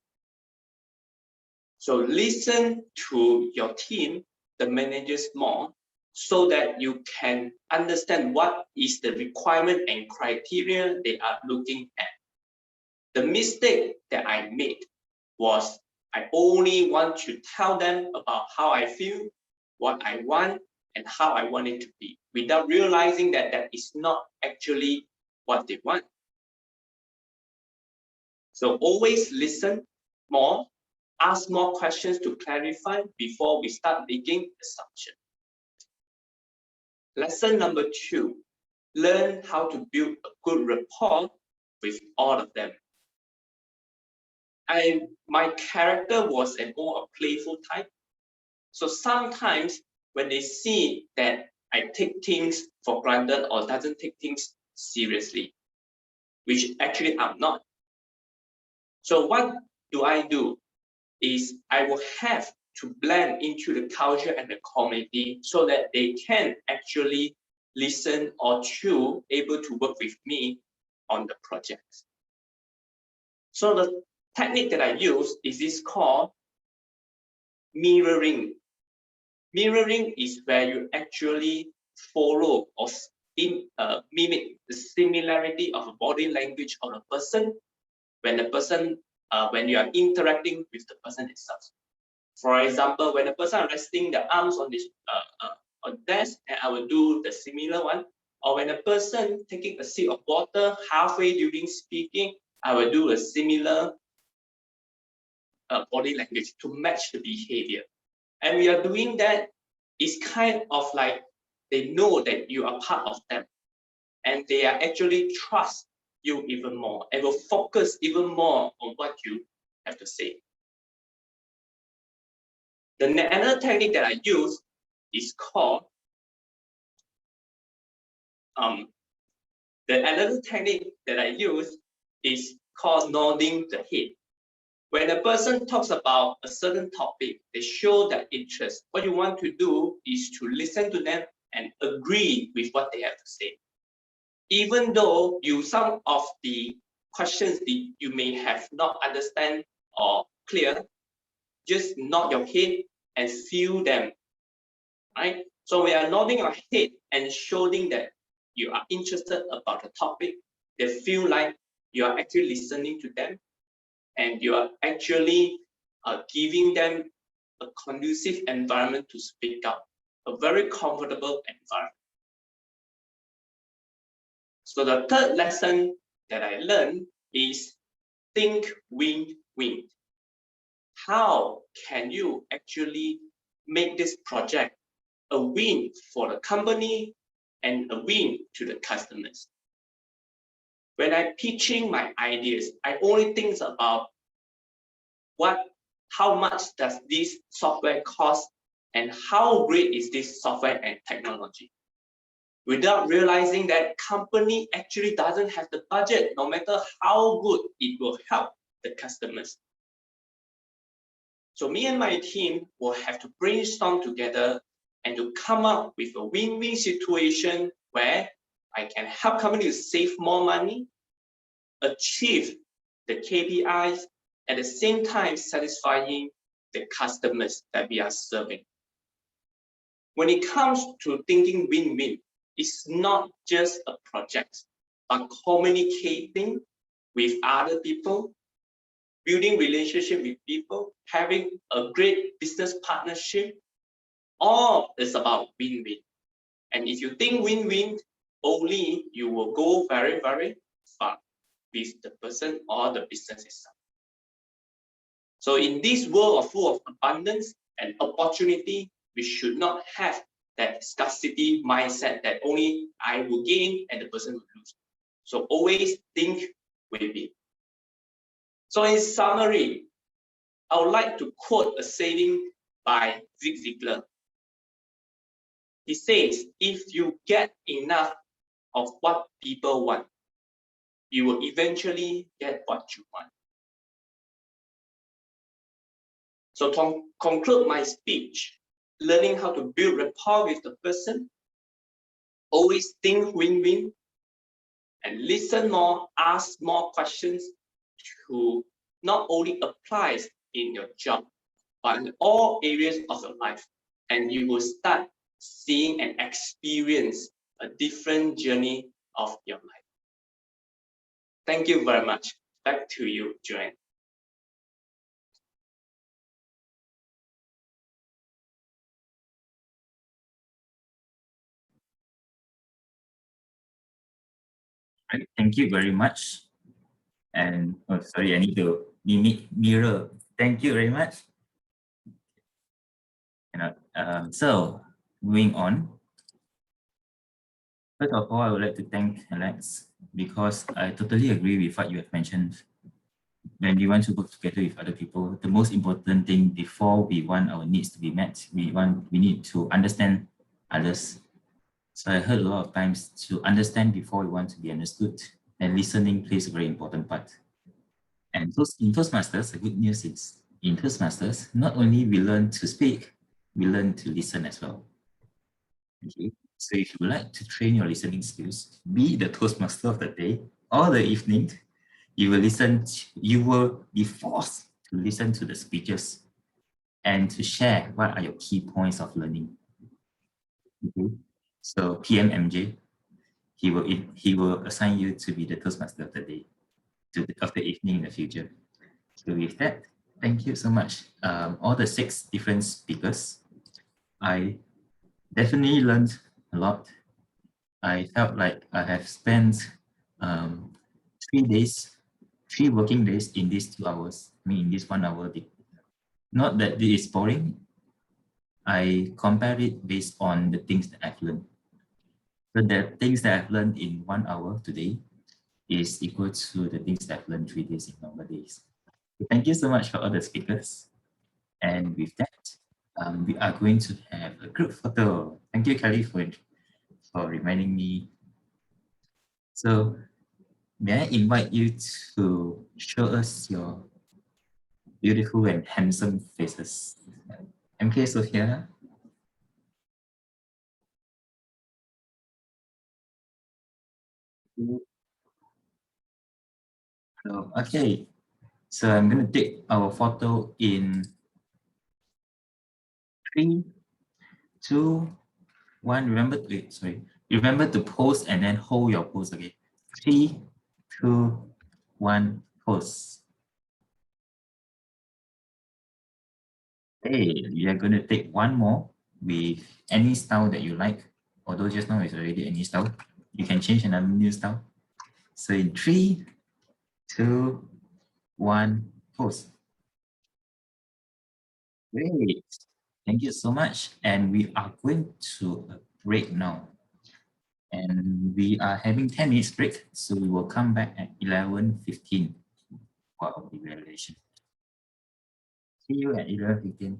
So listen to your team, the managers more, so that you can understand what is the requirement and criteria they are looking at. The mistake that I made was I only want to tell them about how I feel, what I want, and how I want it to be, without realizing that that is not actually what they want. So always listen more, ask more questions to clarify before we start making assumptions. Lesson number 2, learn how to build a good rapport with all of them. My character was a more playful type. So sometimes when they see that I take things for granted or doesn't take things seriously, which actually I'm not. So what do? Is I will have to blend into the culture and the community so that they can actually listen or able to work with me on the projects. So the technique that I use is this called mirroring. Mirroring is where you actually follow or mimic the similarity of the body language of a person when the person when you are interacting with the person itself. For example, when a person resting their arms on this on desk, and I will do the similar one. Or when a person taking a sip of water halfway during speaking, I will do a similar body language to match the behavior. And we are doing that is kind of like they know that you are part of them, and they are actually trust you even more and will focus even more on what you have to say. Another technique that I use is called nodding the head. When a person talks about a certain topic, they show their interest. What you want to do is to listen to them and agree with what they have to say. Even though some of the questions that you may have not understand or clear, just nod your head and feel them, right? So we are nodding our head and showing that you are interested about the topic. They feel like you are actually listening to them, and you are actually giving them a conducive environment to speak up, a very comfortable environment. So the third lesson that I learned is think win-win. How can you actually make this project a win for the company and a win to the customers? When I'm pitching my ideas, I only think about how much does this software cost and how great is this software and technology, without realizing that company actually doesn't have the budget, no matter how good it will help the customers. So me and my team will have to brainstorm together and to come up with a win-win situation where I can help company to save more money, achieve the KPIs, at the same time satisfying the customers that we are serving. When it comes to thinking win-win, it's not just a project. but communicating with other people, building relationship with people, having a great business partnership, all is about win-win. And if you think win-win only, you will go very, very far with the person or the business itself. So in this world full of abundance and opportunity, we should not have that scarcity mindset that only I will gain and the person will lose. So always think win-win. So in summary, I would like to quote a saying by Zig Ziglar. He says, if you get enough of what people want, you will eventually get what you want. So to conclude my speech, learning how to build rapport with the person, always think win-win, and listen more, ask more questions to not only applies in your job, but in all areas of your life. And you will start seeing and experience a different journey of your life. Thank you very much. Back to you, Joanne. Right, thank you very much. And oh, sorry, I need to mirror. Thank you very much. So moving on. First of all, I would like to thank Alex because I totally agree with what you have mentioned. When we want to work together with other people, the most important thing before we want our needs to be met, we need to understand others. So I heard a lot of times to understand before we want to be understood, and listening plays a very important part. And in Toastmasters, the good news is in Toastmasters, not only we learn to speak, we learn to listen as well. Okay. So if you would like to train your listening skills, be the Toastmaster of the day or the evening, you will be forced to listen to the speakers and to share what are your key points of learning. Okay. So PMMJ, he will assign you to be the Toastmaster of the day, of the evening in the future. So with that, thank you so much. All the 6 different speakers, I definitely learned a lot. I felt like I have spent 3 working days in these 2 hours, in this 1 hour. Not that it is boring. I compare it based on the things that I've learned. So the things that I've learned in 1 hour today is equal to the things that I've learned 3 days in normal days. So thank you so much for all the speakers. And with that, we are going to have a group photo. Thank you, Kelly, for reminding me. So may I invite you to show us your beautiful and handsome faces. MK Sophia. Okay, so I'm going to take our photo in 3, 2, 1. Remember to pose and then hold your pose again. 3, 2, 1, pose. Okay, we are going to take one more with any style that you like. Although just now is already any style, you can change another new style. So in 3, 2, 1, pose. Great. Thank you so much. And we are going to a break now. And we are having 10 minutes break. So we will come back at 11:15 for our evaluation. See you at 11:15.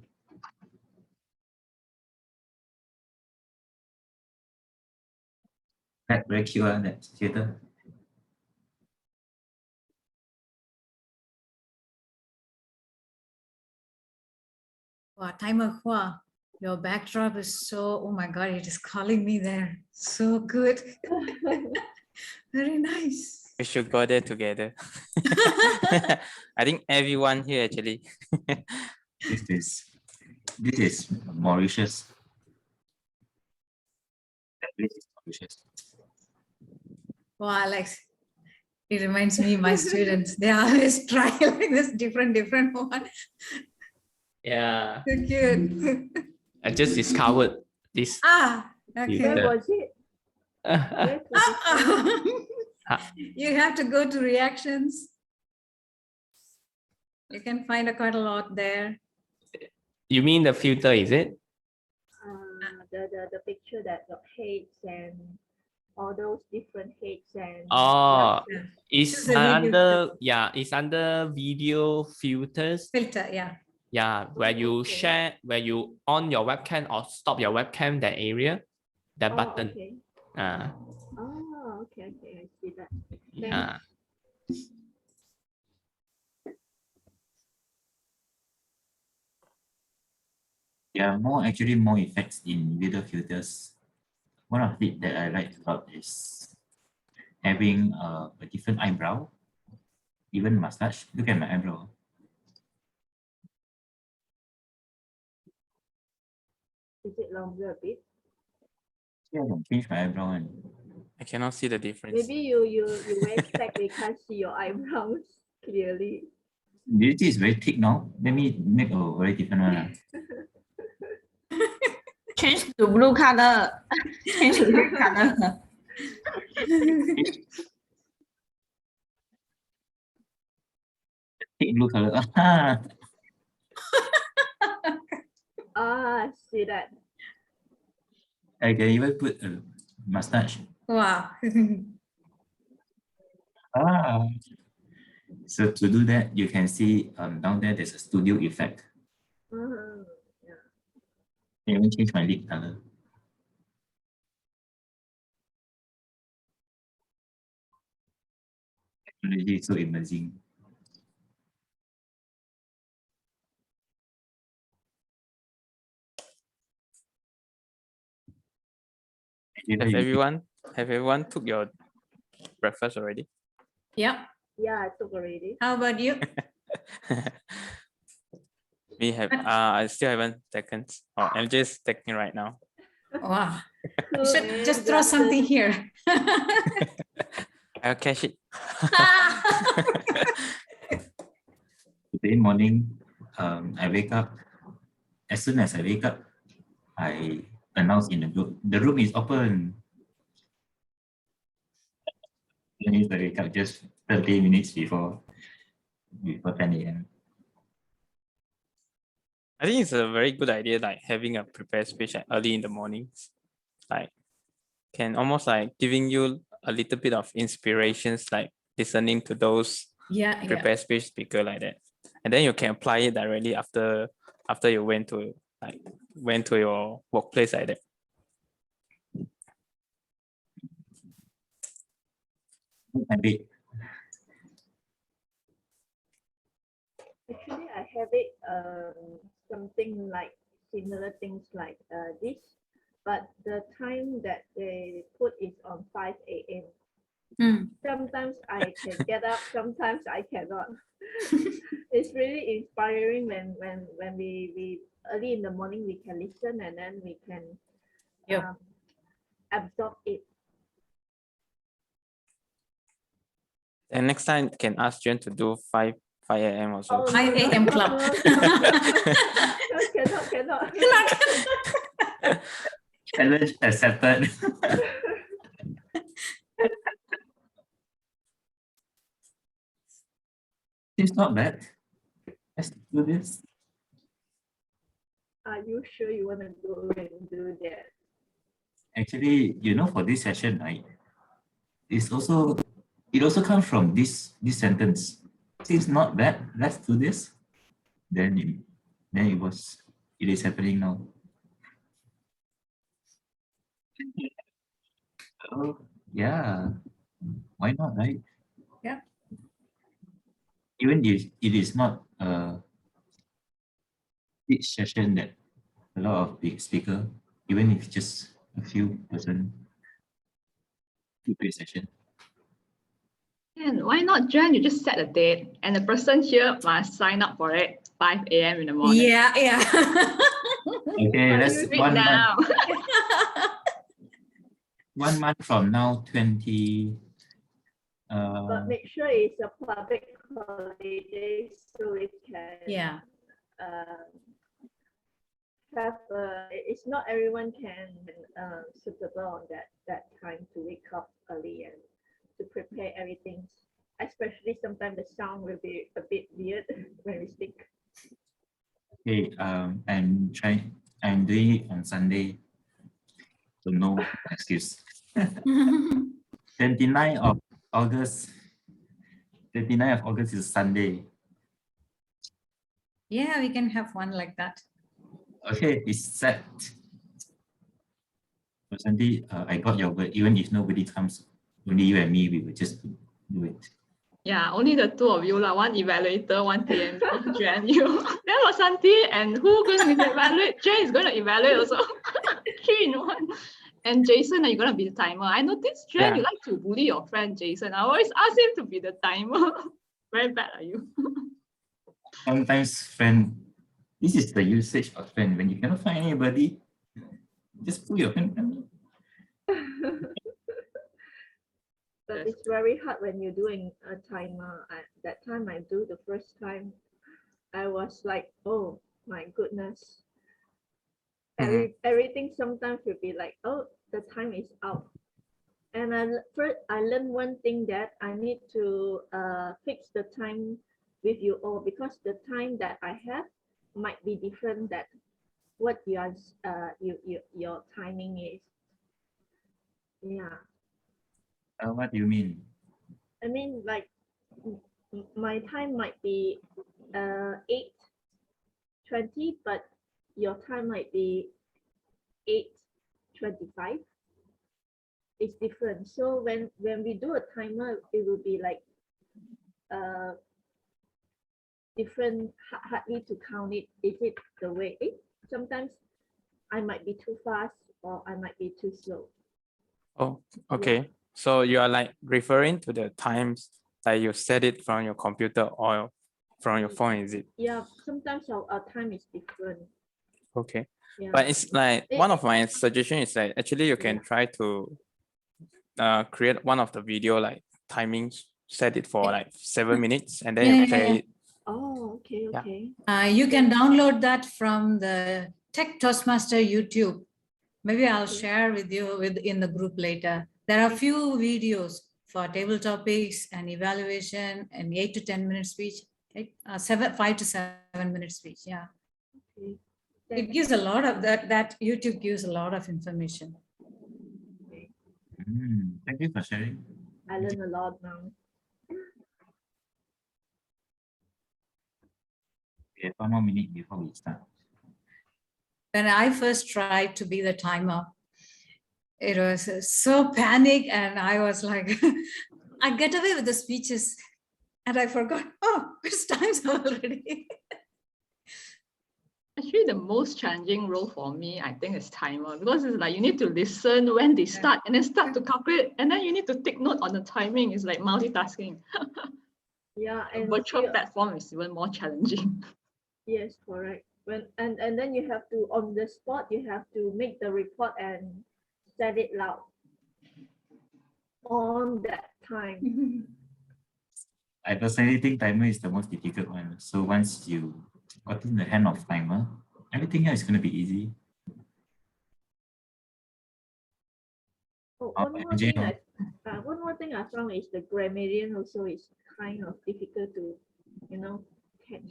That very cute, that theater. Wow, Timer Hua, your backdrop is so, oh my God, it is calling me there. So good. Very nice. We should go there together. I think everyone here actually. This is Mauritius. This is Mauritius. Wow, Alex, it reminds me my students. They always try like this different one. Yeah, So cute. I just discovered this. Ah, okay. Where Yeah. was it? Where was it? You have to go to reactions. You can find quite a lot there. You mean the filter, is it? The picture that got hates and all those different hates and Oh, reactions. it's The video it's under video filters. Filter, yeah. Yeah, where you Okay. share, where you on your webcam or stop your webcam, that area, that Oh, button. okay. Oh, okay, I see that. Yeah. There are actually more effects in video filters. One of it that I like about is having a different eyebrow, even mustache. Look at my eyebrow. Is it longer a bit? Yeah, I can change my eyebrow and I cannot see the difference. Maybe you wear spec, they can't see your eyebrows clearly. this is very thick now. Let me make a very different one. Change to blue color. Change to green color. Thick blue color. Ah, see that. I can even put a mustache. Wow. So to do that, you can see down there, there's a studio effect. Yeah. I even change my lip color. Technology is so amazing. Have everyone took your breakfast already? Yep. Yeah, I took already. How about you? We have. I still haven't taken. Oh, I'm just taking right now. Wow. You Cool, should man. just throw something here. I'll catch it. Today morning, I wake up. As soon as I wake up, I announce in the group, the room is open. I need to wake up just 30 minutes before 10 a.m. I think it's a very good idea, like having a prepared speech like early in the mornings, like can almost like giving you a little bit of inspirations, like listening to those Yeah. prepared speech speaker like that, and then you can apply it directly after you went to your workplace like that. Habit. Actually, I have it something like similar things like this, but the time that they put is on 5 a.m. Sometimes I can get up, sometimes I cannot. It's really inspiring when we early in the morning we can listen and then we can absorb it. And next time can ask Jen to do 5 a.m. also. Oh, 5 a.m. club. Cannot. Challenge accepted. It's not bad. Let's do this. Are you sure you want to go and do that? Actually, for this session, right? It also comes from this sentence. It's not bad. Let's do this. Then it is happening now. Oh yeah, why not, right? Yeah. Even if it is not a big session that a lot of big speaker, even if just a few person, big session. And why not, Jen? You just set a date, and the person here must sign up for it 5 a.m. in the morning. Yeah. Okay, let's Do it now. 1 month from now, 20 But make sure it's a public holiday so we can Yeah. have it's not everyone can suitable on that time to wake up early and to prepare everything. Especially sometimes the sound will be a bit weird when we speak. Okay, I'm doing it on Sunday. So no excuse. 29th of August. 29th of August is Sunday. Yeah, we can have one like that. Okay, it's set. So Sunday, I got your word. Even if nobody comes, only you and me, we will just do it. Yeah, only the two of you, one evaluator, one TMC, Jen, you. Then was Santi, and who going to evaluate? Jen is going to evaluate also. 3 in 1. And Jason, are you going to be the timer? I noticed, Jen, Yeah. you like to bully your friend Jason. I always ask him to be the timer. Very bad are you? Sometimes friend, this is the usage of friend. When you cannot find anybody, just put your friend. But Yes. it's very hard when you're doing a timer. That time I do the first time, I was like, oh my goodness. Everything sometimes will be like, oh, the time is out. And I learned one thing that I need to fix the time with you all, because the time that I have might be different that what your timing is. Yeah. What do you mean? I mean, like my time might be 8:20, but your time might be 8:25. It's different. So when we do a timer, it will be like different, hardly to count it. Is it the way? Sometimes I might be too fast or I might be too slow. Oh, okay. So you are like referring to the times that you set it from your computer or from your phone, is it? Yeah, sometimes our time is different. Okay. Yeah. But it's like one of my suggestion is that actually you can try to create one of the video like timings, set it for like 7 minutes and then you play it. Oh, okay, Yeah. okay. You can download that from the Tech Toastmaster YouTube. Maybe I'll share with you in the group later. There are few videos for table topics and evaluation and 8 to 10 minute speech, 5 to 7 minute speech. Yeah. Okay. It gives a lot of that YouTube gives a lot of information. Thank you for sharing. I learned a lot now. We have 1 more minute before we start. When I first tried to be the timer, it was so panic, and I was like, I get away with the speeches, and I forgot, oh, it's time's already. Actually, the most challenging role for me, I think, is timer, because it's like you need to listen when they start and then start to calculate, and then you need to take note on the timing. It's like multitasking. Yeah, A and virtual platform is even more challenging. yes, correct. And then you have to, on the spot, you have to make the report and set it loud on that time. I personally think timer is the most difficult one. So once you got in the hand of timer, everything else is going to be easy. Oh, Oh, one more thing I found is the grammarian also is kind of difficult to, catch.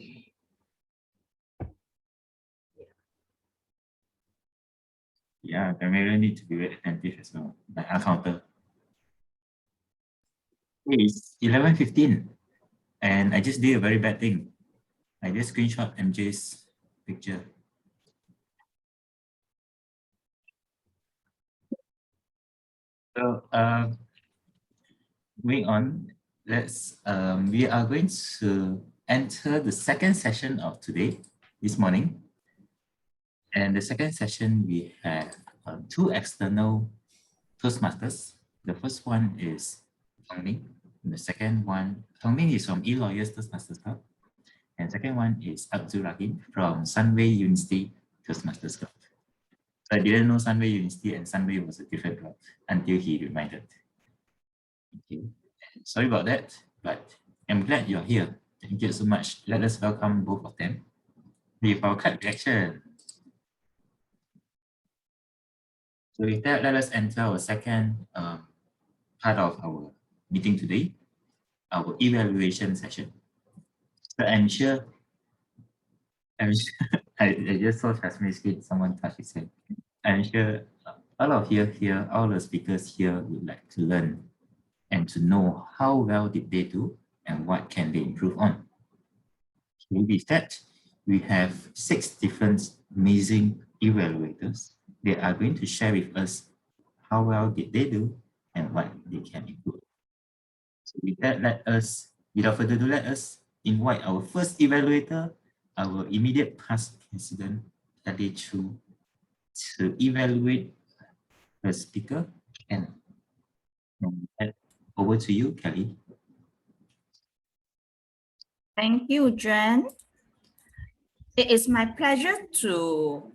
Yeah, the mirror need to be very attentive as well. Like counter. It's 11:15, and I just did a very bad thing. I just screenshot MJ's picture. So moving on, we are going to enter the second session of today, this morning. And the second session, we have 2 external Toastmasters. The first one is Klang Ming. The second one, Klang Ming is from eLawyers Toastmasters Club. And second one is Abdul Rahim from Sunway University Toastmasters Club. So I didn't know Sunway University and Sunway was a different club until he reminded. Okay. Sorry about that, but I'm glad you're here. Thank you so much. Let us welcome both of them with our clap reaction. So with that, let us enter our second part of our meeting today, our evaluation session. So I'm sure I just saw Jasmine's screen, someone touched his head. I'm sure all of you here, all the speakers here would like to learn and to know how well did they do and what can they improve on. So with that, we have 6 different amazing evaluators. They are going to share with us how well did they do and what they can improve. So with that, without further ado, let us invite our first evaluator, our immediate past president, Kelly Chu, to evaluate the speaker. And over to you, Kelly. Thank you, Jen. It is my pleasure to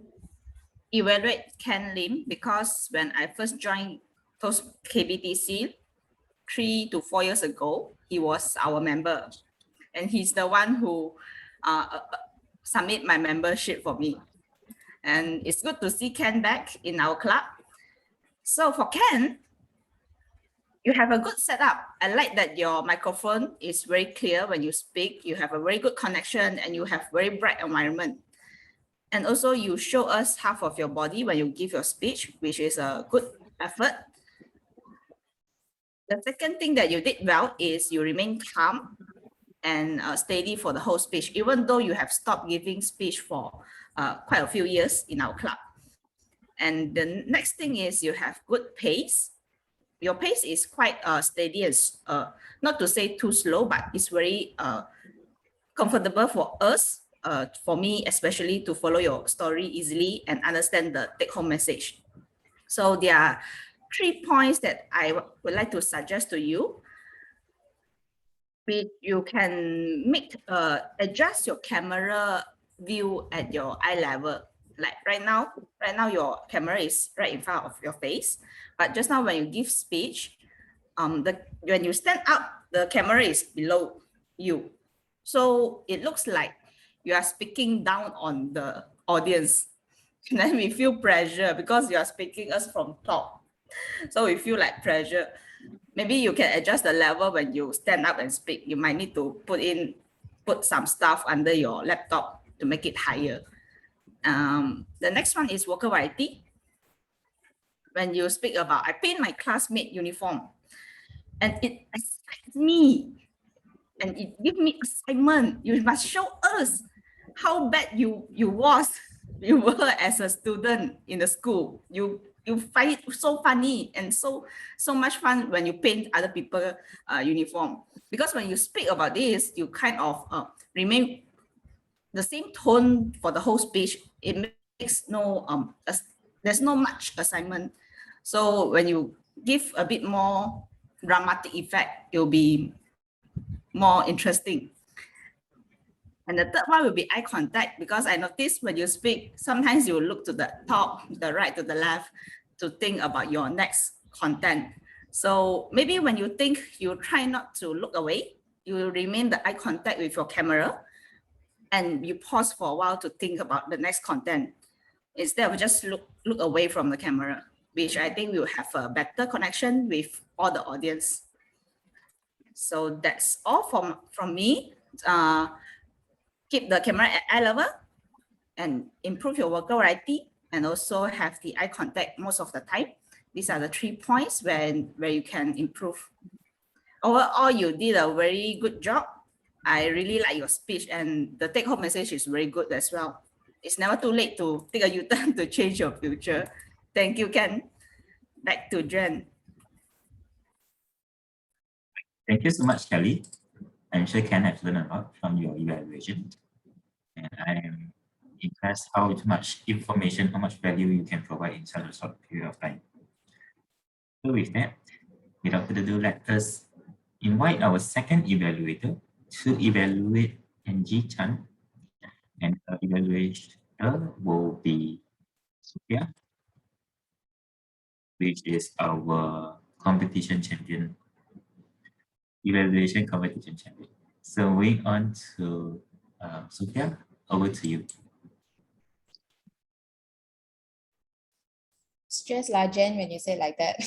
evaluate Ken Lim because when I first joined Toast KBTC 3 to 4 years ago, he was our member, and he's the one who submit my membership for me. And it's good to see Ken back in our club. So for Ken, you have a good setup. I like that your microphone is very clear when you speak. You have a very good connection and you have very bright environment. And also you show us half of your body when you give your speech, which is a good effort. The second thing that you did well is you remain calm and steady for the whole speech, even though you have stopped giving speech for quite a few years in our club. And the next thing is you have good pace. Your pace is quite steady and not to say too slow, but it's very comfortable for us, for me especially, to follow your story easily and understand the take-home message. So there are 3 points that I would like to suggest to you. You can adjust your camera view at your eye level. Like right now your camera is right in front of your face, but just now when you give speech, when you stand up, the camera is below you. So it looks like you are speaking down on the audience. And then we feel pressure because you are speaking us from top. So we feel like pressure. Maybe you can adjust the level when you stand up and speak. You might need to put some stuff under your laptop to make it higher. The next one is vocal variety. When you speak about, I paint my classmate uniform and it excites me and it gives me assignment. You must show us how bad you were as a student in the school. You find it so funny and so much fun when you paint other people's uniform. Because when you speak about this, you kind of remain the same tone for the whole speech. It makes there's no much assignment. So when you give a bit more dramatic effect, it'll be more interesting. And the third one will be eye contact, because I noticed when you speak, sometimes you look to the top, the right, to the left to think about your next content. So maybe when you think, you try not to look away, you remain the eye contact with your camera and you pause for a while to think about the next content instead of just look away from the camera, which I think will have a better connection with all the audience. So that's all from me. Keep the camera at eye level and improve your vocal variety and also have the eye contact most of the time. These are the 3 points where you can improve. Overall, you did a very good job. I really like your speech and the take-home message is very good as well. It's never too late to take a U-turn to change your future. Thank you, Ken. Back to Jen. Thank you so much, Kelly. I'm sure Ken has learned a lot from your evaluation. And I am impressed how much information, how much value you can provide in such a short period of time. So with that, without further ado, let us invite our second evaluator to evaluate Angie Chan. And the evaluator will be Sophia, which is our competition champion. evaluation competition champion. So moving on to Sophia, over to you. Stress Jen when you say like that.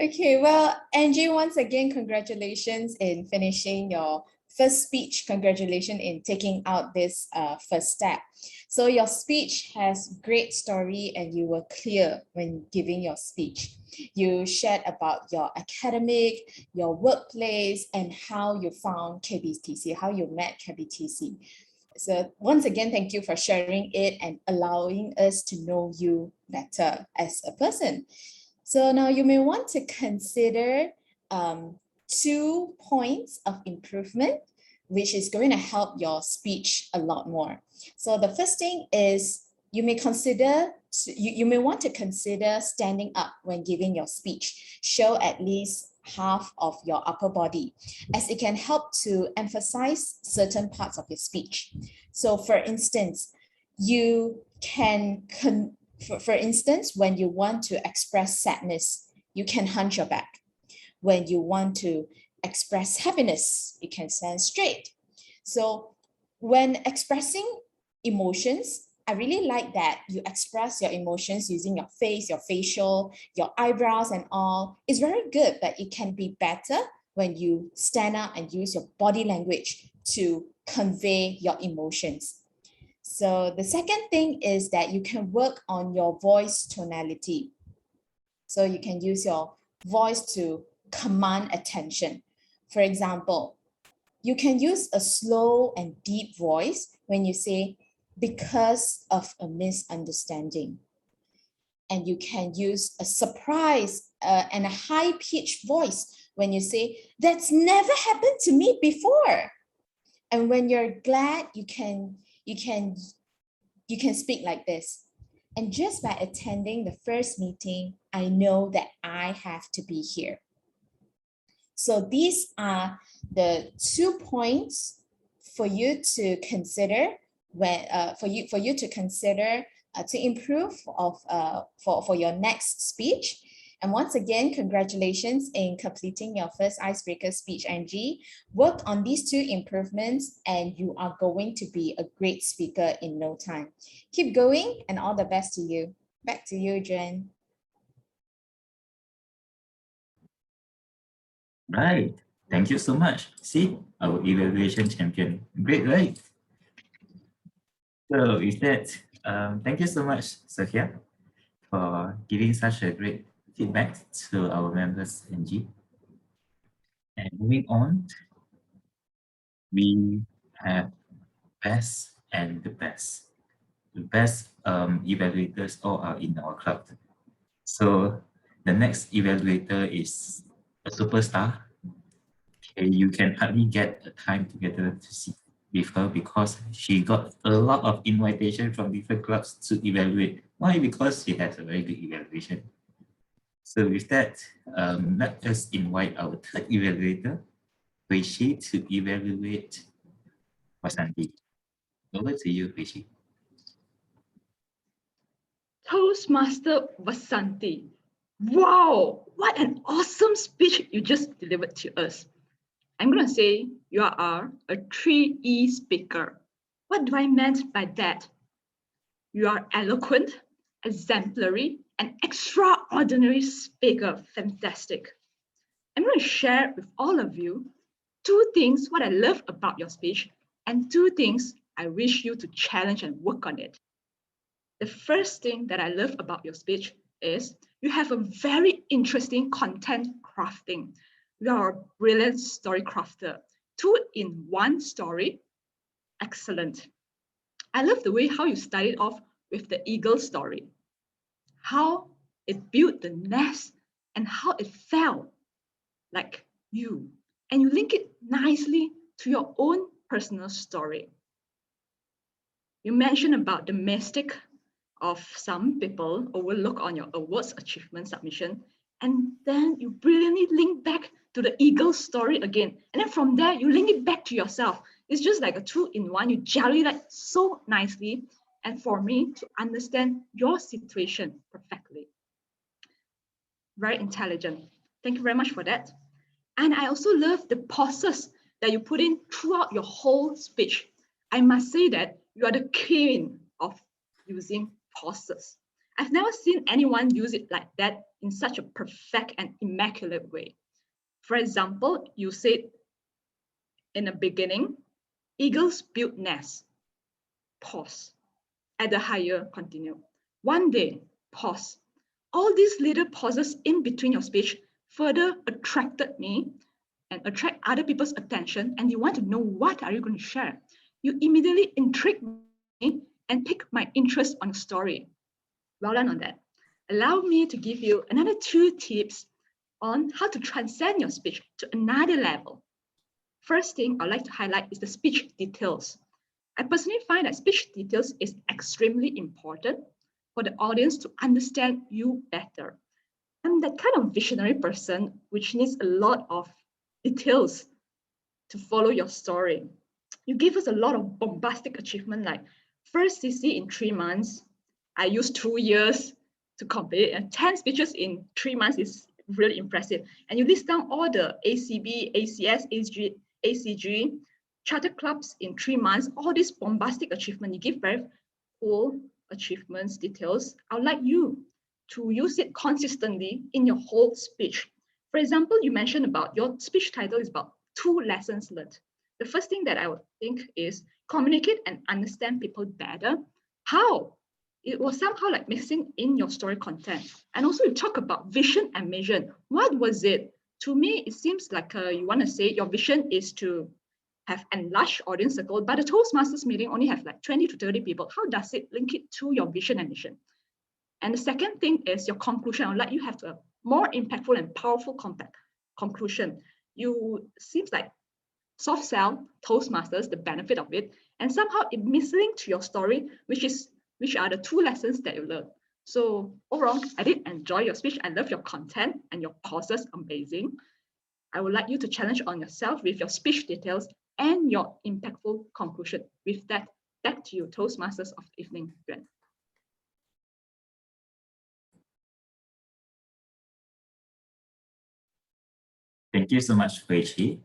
Okay, well, Angie, once again, congratulations in finishing your first speech. Congratulations in taking out this first step. So your speech has great story and you were clear when giving your speech. You shared about your academic, your workplace, and how you found KBTC, how you met KBTC. So once again, thank you for sharing it and allowing us to know you better as a person. So now you may want to consider 2 points of improvement, which is going to help your speech a lot more. So the first thing is you may want to consider standing up when giving your speech. Show at least half of your upper body, as it can help to emphasize certain parts of your speech. So for instance, you can, for instance, when you want to express sadness, you can hunch your back. When you want to express happiness, you can stand straight. So when expressing emotions, I really like that you express your emotions using your face, your facial, your eyebrows and all. It's very good, but it can be better when you stand up and use your body language to convey your emotions. So the second thing is that you can work on your voice tonality. So you can use your voice to command attention. For example, you can use a slow and deep voice when you say, because of a misunderstanding. And you can use a surprise and a high-pitched voice when you say, that's never happened to me before. And when you're glad, you can speak like this. And just by attending the first meeting, I know that I have to be here. So these are the 2 points for you to consider when for you to consider to improve for your next speech. And once again, congratulations in completing your first icebreaker speech, Angie. Work on these 2 improvements and you are going to be a great speaker in no time. Keep going and all the best to you. Back to you, Jen. Right. Thank you so much. See, our evaluation champion. Great, right? So with that, thank you so much, Sophia, for giving such a great feedback to our members, Angie. And moving on, we have best and the best. The best evaluators all are in our club. So the next evaluator is a superstar. Okay, you can hardly get a time together to see with her because she got a lot of invitation from different clubs to evaluate. Why? Because she has a very good evaluation. So with that, let us invite our third evaluator, Rishi, to evaluate Vasanti. Over to you, Rishi. Toastmaster Vasanti. Wow, what an awesome speech you just delivered to us. I'm going to say you are a 3E speaker. What do I mean by that? You are eloquent, exemplary, and extraordinary speaker. Fantastic. I'm going to share with all of you 2 things what I love about your speech and 2 things I wish you to challenge and work on it. The first thing that I love about your speech is you have a very interesting content crafting. You are a brilliant story crafter. 2-in-1 story. Excellent. I love the way how you started off with the eagle story. How it built the nest and how it fell like you. And you link it nicely to your own personal story. You mentioned about the mistake of some people overlook on your awards achievement submission. And then you brilliantly link back to the eagle story again. And then from there, you link it back to yourself. It's just like a 2-in-1. You jelly that so nicely. And for me to understand your situation perfectly. Very intelligent. Thank you very much for that. And I also love the pauses that you put in throughout your whole speech. I must say that you are the king of using pauses. I've never seen anyone use it like that in such a perfect and immaculate way. For example, you said in the beginning, eagles build nests, pause. At the higher, continue. One day, pause. All these little pauses in between your speech further attracted me and attract other people's attention, and you want to know what are you going to share. You immediately intrigue me and pick my interest on the story. Well done on that. Allow me to give you another 2 tips on how to transcend your speech to another level. First thing I'd like to highlight is the speech details. I personally find that speech details is extremely important for the audience to understand you better. I'm that kind of visionary person which needs a lot of details to follow your story. You give us a lot of bombastic achievement like first CC in 3 months. I used 2 years to complete it, and 10 speeches in 3 months is really impressive. And you list down all the ACB, ACS, ACG, charter clubs in 3 months, all these bombastic achievement. You give very full achievements, details. I would like you to use it consistently in your whole speech. For example, you mentioned about your speech title is about 2 lessons learned. The first thing that I would think is communicate and understand people better. How? It was somehow like missing in your story content. And also you talk about vision and mission. What was it? To me, it seems like you want to say your vision is to have enlarged audience circle, but the Toastmasters meeting only have like 20 to 30 people. How does it link it to your vision and mission? And the second thing is your conclusion. I would like you have a more impactful and powerful conclusion. You seems like soft sell Toastmasters, the benefit of it, and somehow it mislinked to your story, which are the 2 lessons that you learned. So overall, I did enjoy your speech. I love your content and your pauses, amazing. I would like you to challenge on yourself with your speech details and your impactful conclusion. With that, back to you, Toastmasters of the evening, Yuan. Thank you so much, Hui Chi.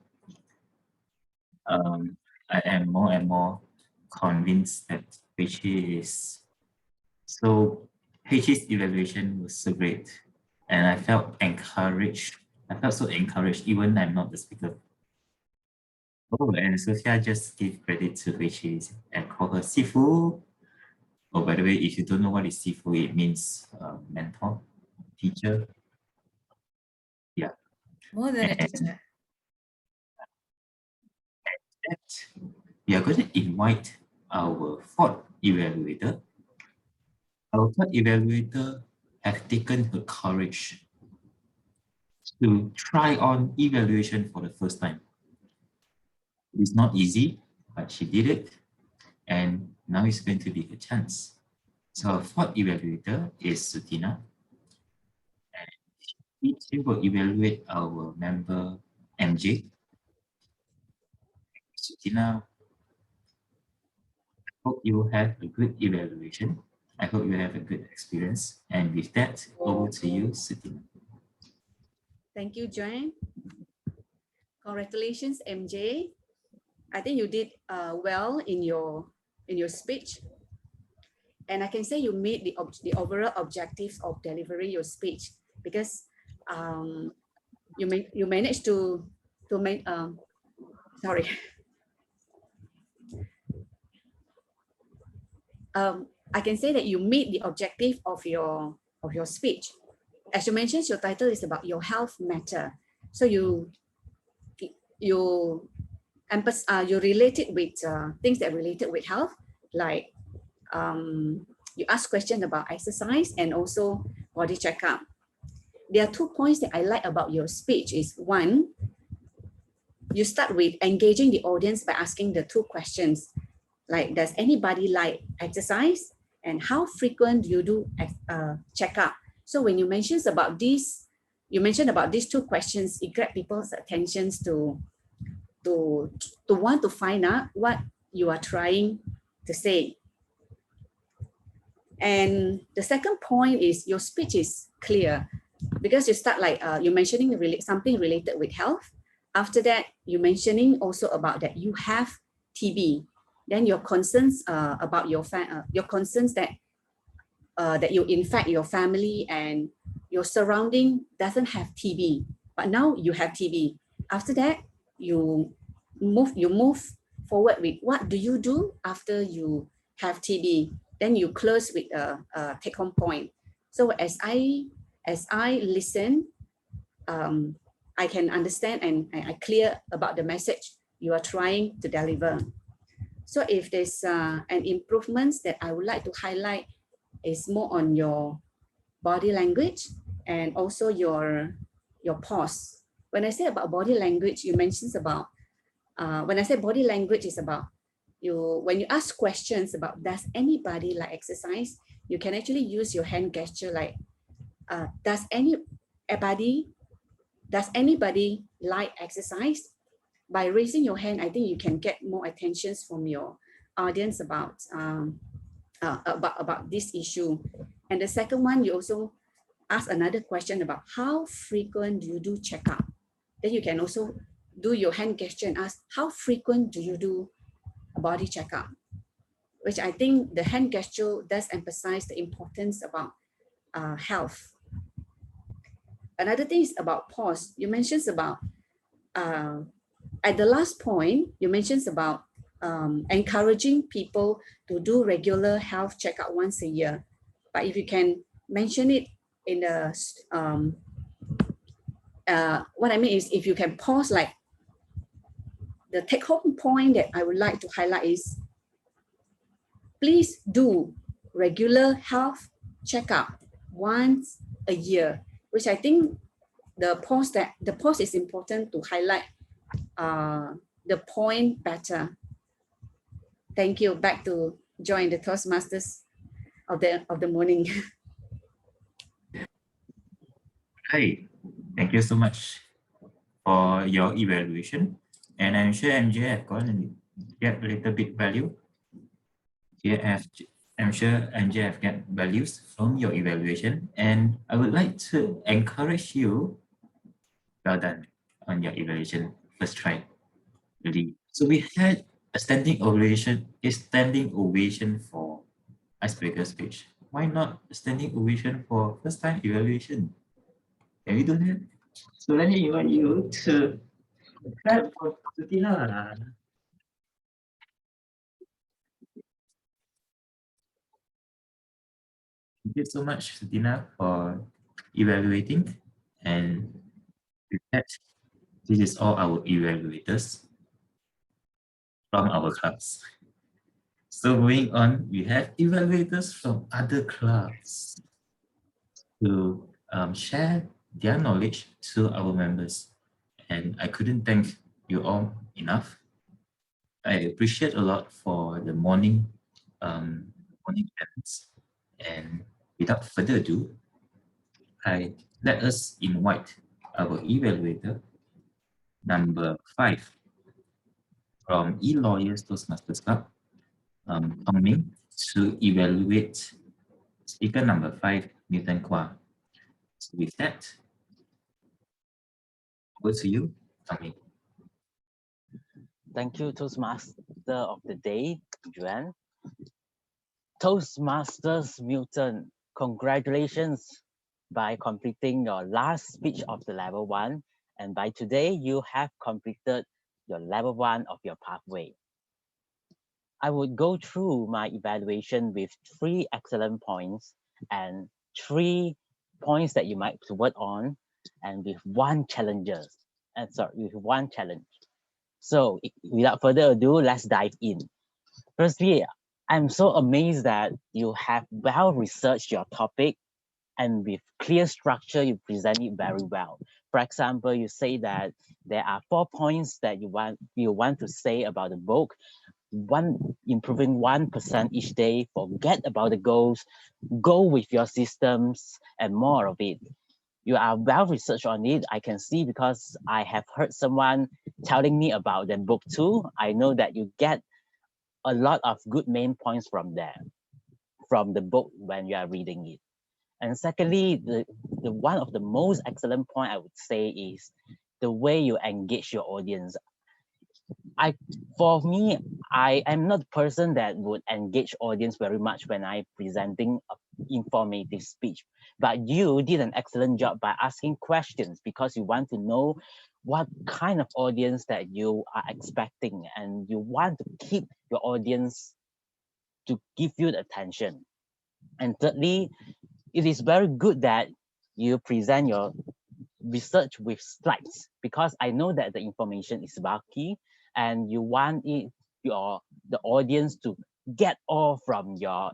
I am more and more convinced that Hui Chi is so. Hui Chi's evaluation was so great, and I felt encouraged. I felt so encouraged, even I'm not the speaker. Oh, and Sophia just gave credit to Hui Chi and call her Sifu. Oh, by the way, if you don't know what is Sifu, it means mentor, teacher. Yeah. More than a teacher. That we are going to invite our 4th evaluator. Our 4th evaluator have taken her courage to try on evaluation for the first time. It's not easy, but she did it, and now it's going to be her chance. So our 4th evaluator is Sutina, and she will evaluate our member MJ. Sutina, I hope you have a good evaluation. I hope you have a good experience. And with that, over to you, Sutina. Thank you, Joanne. Congratulations, MJ. I think you did well in your speech. And I can say you meet the overall objectives of delivering your speech because you managed to make sorry. I can say that you meet the objective of your speech. As you mentioned, your title is about your health matter. So you relate it with things that are related with health, like you ask questions about exercise and also body checkup. There are 2 points that I like about your speech. Is one, you start with engaging the audience by asking the 2 questions, like does anybody like exercise and how frequent you do checkup. So when you mentioned about these 2 questions, it grabbed people's attentions to want to find out what you are trying to say. And the second point is your speech is clear because you start like you're mentioning something related with health. After that, you mentioning also about that you have TB. Then your concerns about your concerns that that you infect your family and your surrounding doesn't have TB, but now you have TB. After that, you move forward with what do you do after you have TB. Then you close with a take-home point. So as I listen, I can understand and I clear about the message you are trying to deliver. So if there's an improvement that I would like to highlight is more on your body language and also your pause. When I say about body language, you mentioned about, when I say body language is about when you ask questions about does anybody like exercise, you can actually use your hand gesture like, does anybody like exercise? By raising your hand, I think you can get more attention from your audience about this issue. And the second one, you also ask another question about how frequent do you do checkup? Then you can also do your hand gesture and ask how frequent do you do a body checkup? Which I think the hand gesture does emphasize the importance about health. Another thing is about pause. You mentioned about at the last point, you mentioned about encouraging people to do regular health checkup once a year. But if you can mention it in the, what I mean is if you can pause, like the take home point that I would like to highlight is, please do regular health checkup once a year, which I think the pause is important to highlight the point better. Thank you. Back to join the Toastmasters of the morning. Hi, thank you so much for your evaluation. And I'm sure MJ have gone and get a little bit value. I'm sure MJ have get values from your evaluation. And I would like to encourage you, well done on your evaluation, first try. Really. So we had a standing ovation for icebreaker speech. Why not a standing ovation for first time evaluation? Can we do that? So let me invite you to clap for Sutina. Thank you so much, Sutina, for evaluating. And with that, this is all our evaluators from our clubs. So moving on, we have evaluators from other clubs to share their knowledge to our members. And I couldn't thank you all enough. I appreciate a lot for the morning events. And without further ado, let us invite our evaluator, number 5 from eLawyers Toastmasters Club, coming to evaluate speaker number 5, Newton Kwa. So with that, over to you, Tommy. Thank you, Toastmaster of the day, Joanne. Toastmasters Milton, congratulations by completing your last speech of the level 1. And by today, you have completed your level 1 of your pathway. I would go through my evaluation with 3 excellent points and 3 points that you might work on, and with 1 challenges. With 1 challenge. So without further ado, let's dive in. Firstly, I'm so amazed that you have well researched your topic, and with clear structure, you present it very well. For example, you say that there are 4 points that you want to say about the book. 1, improving 1% each day, forget about the goals, go with your systems, and more of it. You are well researched on it. I can see because I have heard someone telling me about the book too. I know that you get a lot of good main points from there, from the book when you are reading it. And secondly, the one of the most excellent point I would say is the way you engage your audience. For me, I am not the person that would engage audience very much when I presenting a informative speech, but you did an excellent job by asking questions because you want to know what kind of audience that you are expecting, and you want to keep your audience to give you the attention. And thirdly, it is very good that you present your research with slides, because I know that the information is bulky and you want the audience to get all from your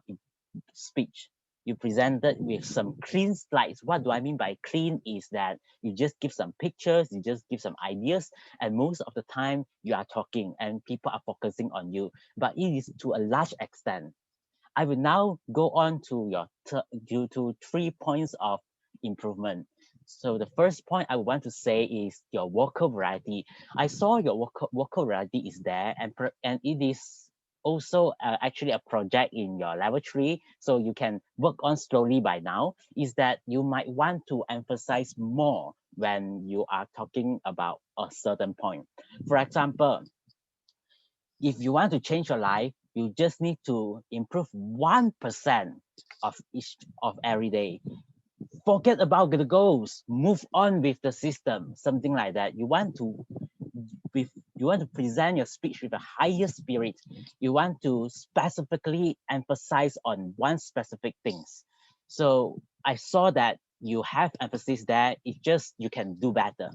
speech. You presented with some clean slides. What do I mean by clean is that you just give some pictures, you just give some ideas, and most of the time you are talking and people are focusing on you, but it is to a large extent. I will now go on to due to 3 points of improvement. So the first point I want to say is your vocal variety. I saw your vocal variety is there, and it is also actually a project in your level 3, so you can work on slowly by now, is that you might want to emphasize more when you are talking about a certain point. For example, if you want to change your life, you just need to improve 1% of every day. Forget about the goals, move on with the system, something like that. You want to present your speech with a higher spirit. You want to specifically emphasize on one specific things. So I saw that you have emphasis there. It's just you can do better.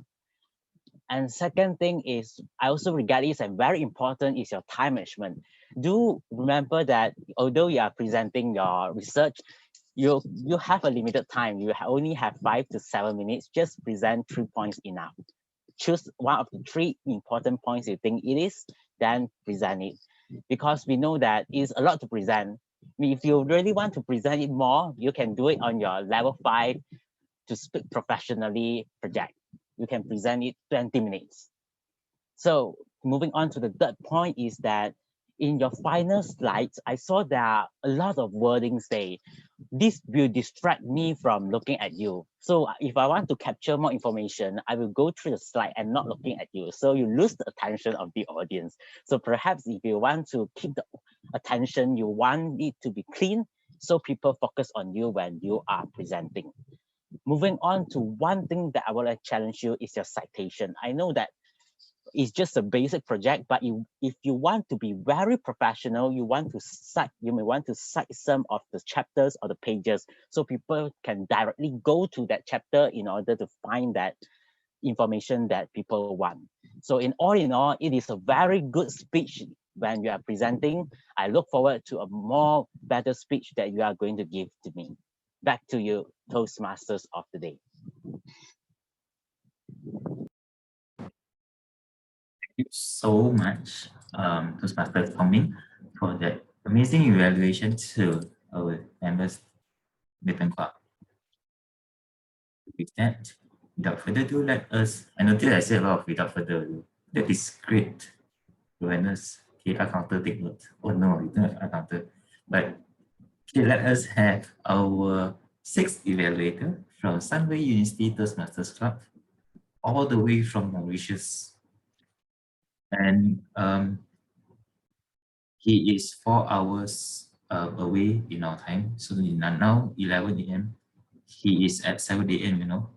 And second thing is, I also regard it as very important is your time management. Do remember that although you are presenting your research, you have a limited time. You only have 5 to 7 minutes. Just present 3 points enough. Choose one of the 3 important points you think it is, then present it. Because we know that it's a lot to present. If you really want to present it more, you can do it on your level 5 to speak professionally project. You can present it 20 minutes. So moving on to the third point is that in your final slides, I saw there are a lot of wordings there. This will distract me from looking at you. So if I want to capture more information, I will go through the slide and not looking at you. So you lose the attention of the audience. So perhaps if you want to keep the attention, you want it to be clean, so people focus on you when you are presenting. Moving on to one thing that I would like to challenge you is your citation. I know that it's just a basic project, but if you want to be very professional, you may want to cite some of the chapters or the pages so people can directly go to that chapter in order to find that information that people want. So in all, it is a very good speech when you are presenting. I look forward to a more better speech that you are going to give to me. Back to you, Toastmasters of the day. Thank you so much, Toastmaster Tommy, for that amazing evaluation to our members. With that, without further ado, I noticed I said a lot of without further ado. That is great. Awareness. Okay, our counter take note. Oh no, we don't have our counter. But okay, let us have our 6th evaluator from Sunway University Toastmasters Club, all the way from Mauritius. And he is 4 hours away in our time. So now 11 a.m. He is at 7 a.m., you know.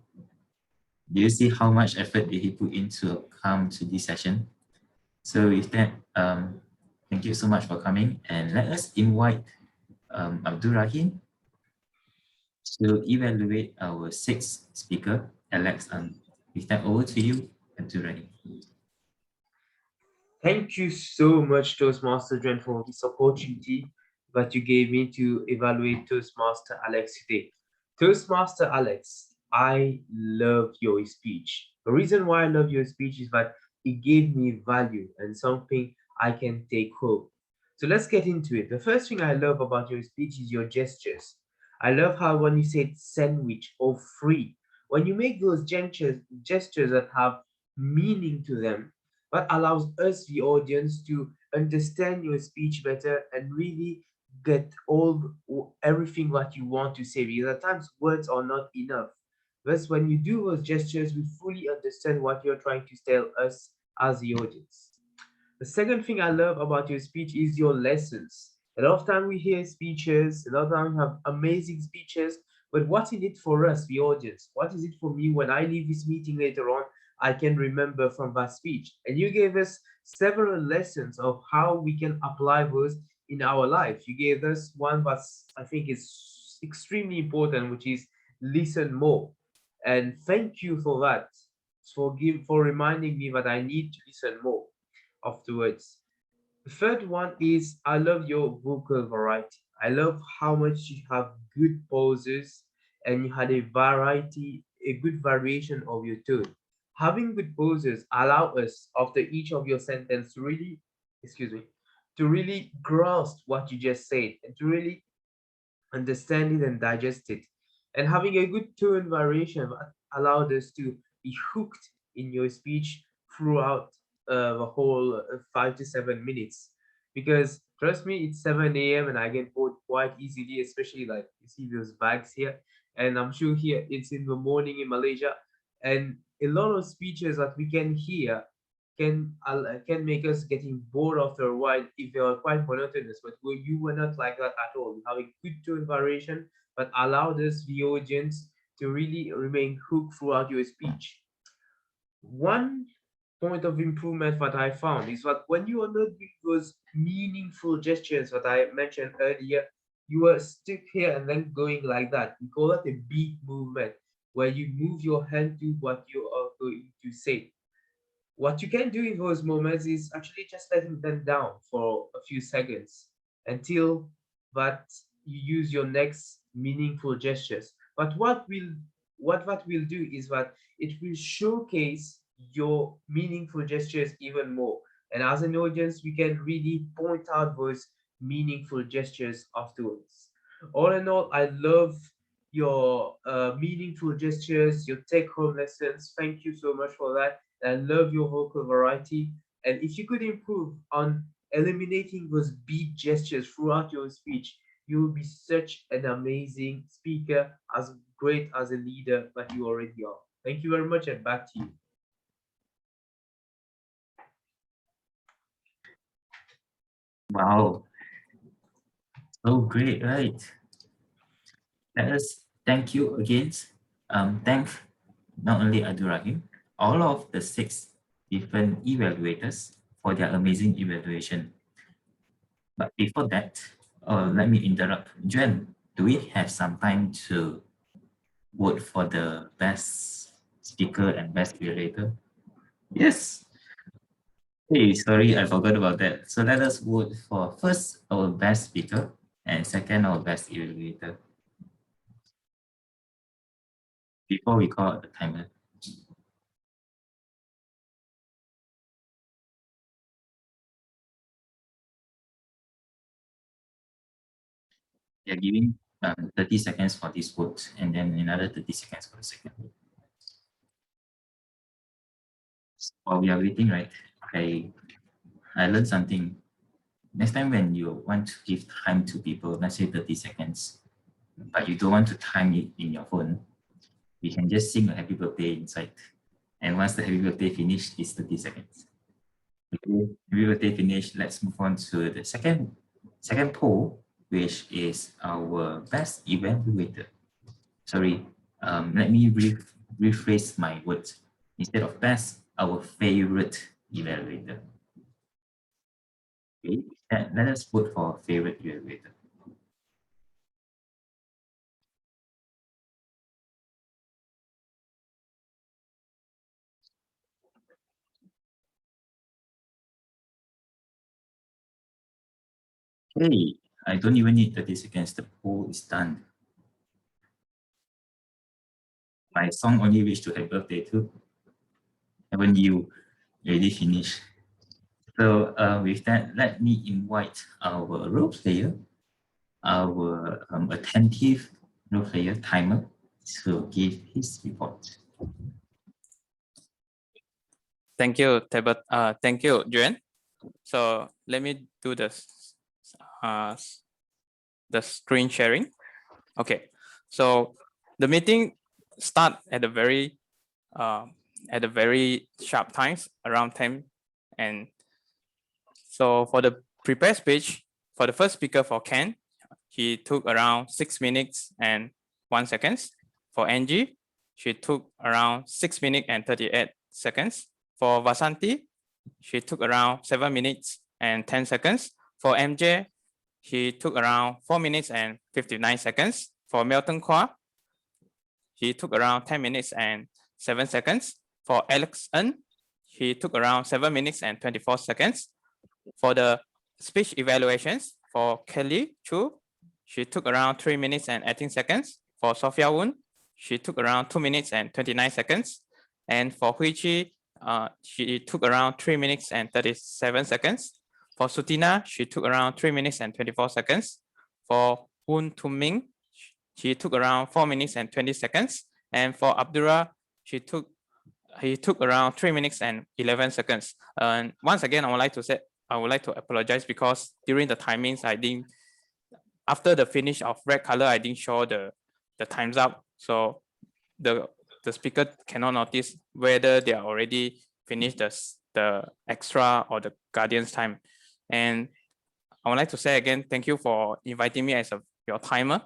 Do you see how much effort did he put into come to this session? So with that, thank you so much for coming, and let us invite Abdul Rahim to evaluate our 6th speaker, Alex. With that, over to you, Abdul Rahim. Thank you so much, Toastmaster Jen, for this opportunity that you gave me to evaluate Toastmaster Alex today. Toastmaster Alex, I love your speech. The reason why I love your speech is that it gave me value and something I can take home. So let's get into it. The first thing I love about your speech is your gestures. I love how when you said sandwich or free, when you make those gestures that have meaning to them, that allows us, the audience, to understand your speech better and really get everything that you want to say, because at times words are not enough. Thus, when you do those gestures, we fully understand what you're trying to tell us as the audience. The second thing I love about your speech is your lessons. A lot of time we hear speeches, a lot of time we have amazing speeches, but what's in it for us, the audience? What is it for me when I leave this meeting later on? I can remember from that speech. And you gave us several lessons of how we can apply those in our life. You gave us one that I think is extremely important, which is listen more. And thank you for that, for reminding me that I need to listen more afterwards. The third one is I love your vocal variety. I love how much you have good pauses and you had a good variation of your tone. Having good pauses allow us after each of your sentence to really, to really grasp what you just said and to really understand it and digest it. And having a good tone variation allowed us to be hooked in your speech throughout the whole 5 to 7 minutes. Because trust me, it's 7 a.m. and I get bored quite easily, especially like you see those bags here. And I'm sure here it's in the morning in Malaysia. And a lot of speeches that we can hear can make us getting bored after a while if they are quite monotonous. But you were not like that at all. You have a good tone variation, but allowed us, the audience, to really remain hooked throughout your speech. One point of improvement that I found is that when you are not doing those meaningful gestures that I mentioned earlier, you are stick here and then going like that. We call that a beat movement, where you move your hand to what you are going to say. What you can do in those moments is actually just letting them down for a few seconds until that you use your next meaningful gestures. But what that will do is that it will showcase your meaningful gestures even more. And as an audience, we can really point out those meaningful gestures afterwards. All in all, I love your meaningful gestures, your take-home lessons. Thank you so much for that. I love your vocal variety. And if you could improve on eliminating those beat gestures throughout your speech, you will be such an amazing speaker, as great as a leader that you already are. Thank you very much, and back to you. Wow, so great, right? Let us thank you again. Thank not only Abdurrahim, all of the 6 different evaluators for their amazing evaluation. But before that, let me interrupt. Jen, do we have some time to vote for the best speaker and best evaluator? Yes. Hey, sorry, I forgot about that. So let us vote for first our best speaker and second our best evaluator. Before we call out the timer. We are giving 30 seconds for this vote and then another 30 seconds for the second vote. While we are waiting, right, I learned something. Next time when you want to give time to people, let's say 30 seconds, but you don't want to time it in your phone, you can just sing a happy birthday inside. And once the happy birthday finished, it's 30 seconds. Okay, happy birthday finished, let's move on to the second poll, which is our best evaluator. Sorry, let me rephrase my words. Instead of best, our favorite evaluator. Okay, let us vote for our favorite evaluator. Okay, I don't even need 30 seconds. The poll is done. My song only reached to happy birthday too. Haven't you already finished? So with that, let me invite our role player, our attentive role player timer, to give his report. Thank you, Tebet. Thank you, Juan. So let me do this, the screen sharing. Okay, so the meeting start at the very sharp times around 10. And so for the prepared speech, for the first speaker for Ken, he took around 6 minutes and 1 seconds. For Angie, she took around 6 minutes and 38 seconds. For Vasanti, she took around 7 minutes and 10 seconds. For MJ, he took around 4 minutes and 59 seconds. For Milton Kwa, he took around 10 minutes and 7 seconds. For Alex N, he took around 7 minutes and 24 seconds. For the speech evaluations, for Kelly Chu, she took around 3 minutes and 18 seconds. For Sophia Woon, she took around 2 minutes and 29 seconds. And for Hui Chi, she took around 3 minutes and 37 seconds. For Sutina, she took around 3 minutes and 24 seconds. For Woon Tu Ming, she took around 4 minutes and 20 seconds. And for Abdullah, he took around 3 minutes and 11 seconds. And once again, I would like to apologize because during the timings, after the finish of red color, I didn't show the times up. So the speaker cannot notice whether they are already finished the extra or the guardian's time. And I would like to say again, thank you for inviting me as your timer,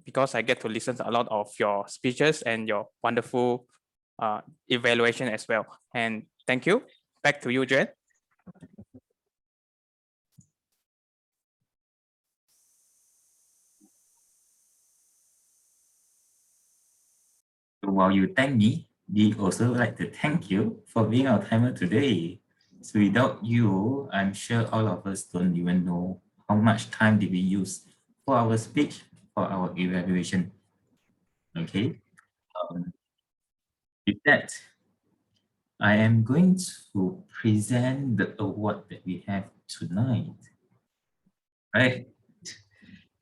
because I get to listen to a lot of your speeches and your wonderful evaluation as well. And thank you. Back to you, Jen. While you thank me, we also like to thank you for being our timer today. So without you, I'm sure all of us don't even know how much time did we use for our speech, for our evaluation. Okay. With that, I am going to present the award that we have tonight. Right?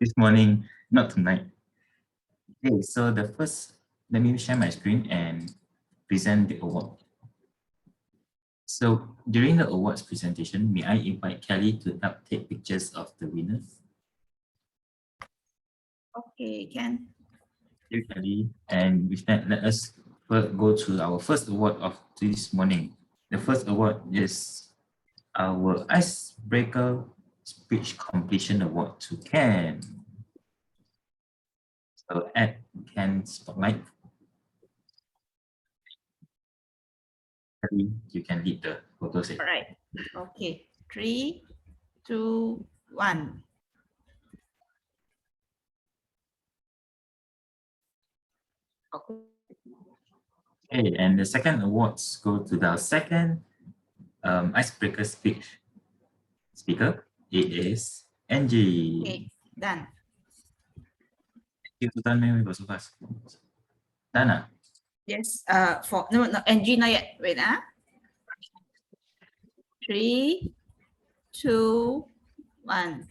This morning, not tonight. Okay, so the first, let me share my screen and present the award. So during the awards presentation, may I invite Kelly to help take pictures of the winners? Okay, can. Thank you, Kelly. And with that, let us go to our first award of this morning. The first award is our Icebreaker Speech Completion Award to Ken. So add Ken spotlight. You can lead the photo set. All right. Okay. 3, 2, 1. Okay, and the second awards go to the second icebreaker speaker. It is Angie. Okay, done. You done me so fast. Dana. Yes. For no, Angie not yet. Wait. 3, 2, 1.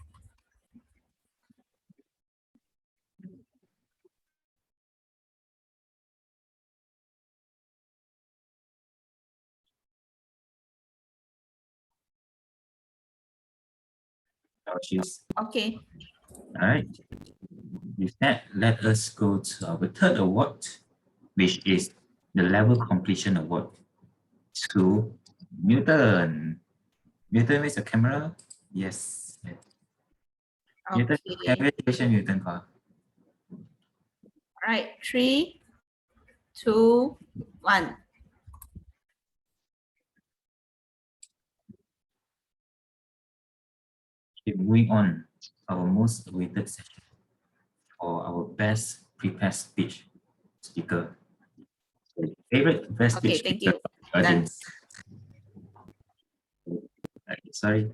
Oh, she's okay. All right. With that, let us go to our third award, which is the level completion award to Newton. Newton, where's the camera? Yes. Newton, congratulations, Newton. All right. 3, 2, 1. Okay, moving on, our most awaited session for our best prepared speech speaker. Favorite best Okay, speech thank speaker. you. Done. Sorry.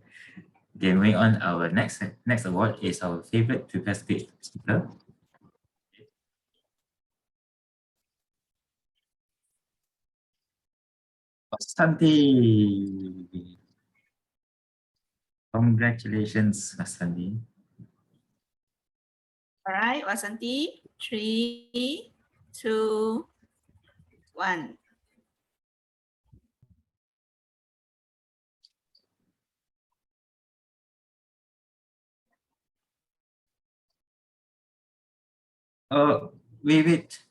Okay, moving on, our next award is our favorite prepared speech speaker. Santi. Congratulations, Santi. All right, Vasanti. 3, 2, 1. Oh, wait.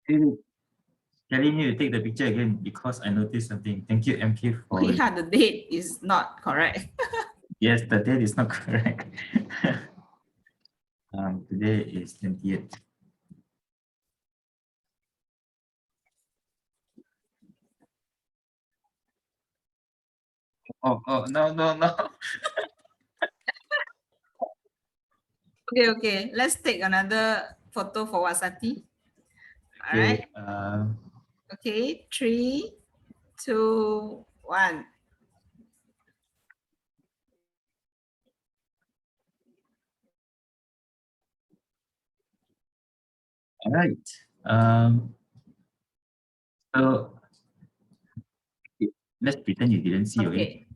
Telling you to take the picture again because I noticed something. Thank you, MK, for Yeah, the date is not correct. yes, the date is not correct. Today is 20th. Oh, no. Okay. Let's take another photo for Wasati. All right. Okay, 3, 2, 1. All right. So let's pretend you didn't see, okay?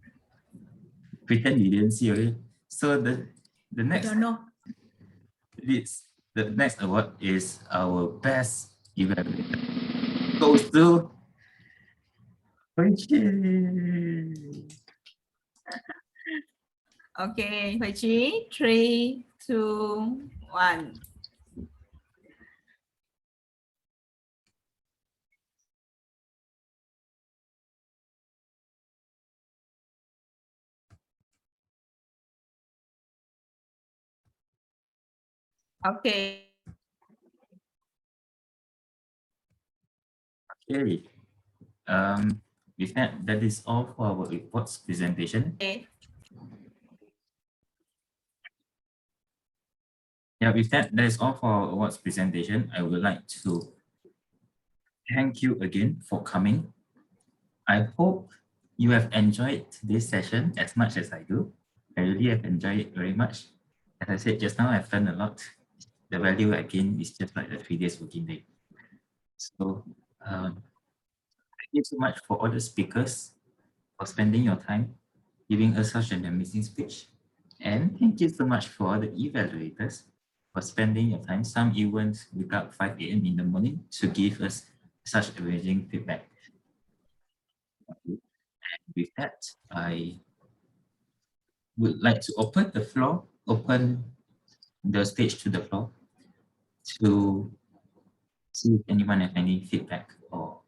Pretend you didn't see, okay? So the next I don't know. The next award is our best evaluator. Goes to Okay, Hui Chi, 3, 2, 1. Okay. Okay. With that is all for our reports presentation. Okay. Yeah, with that is all for our awards presentation. I would like to thank you again for coming. I hope you have enjoyed this session as much as I do. I really have enjoyed it very much. As I said just now, I've learned a lot. The value again is just like the 3 days working day. So thank you so much for all the speakers for spending your time giving us such an amazing speech. And thank you so much for all the evaluators for spending your time. Some even wake up 5 a.m. in the morning to give us such amazing feedback. And with that, I would like to open the stage to the floor to see if anyone has any feedback or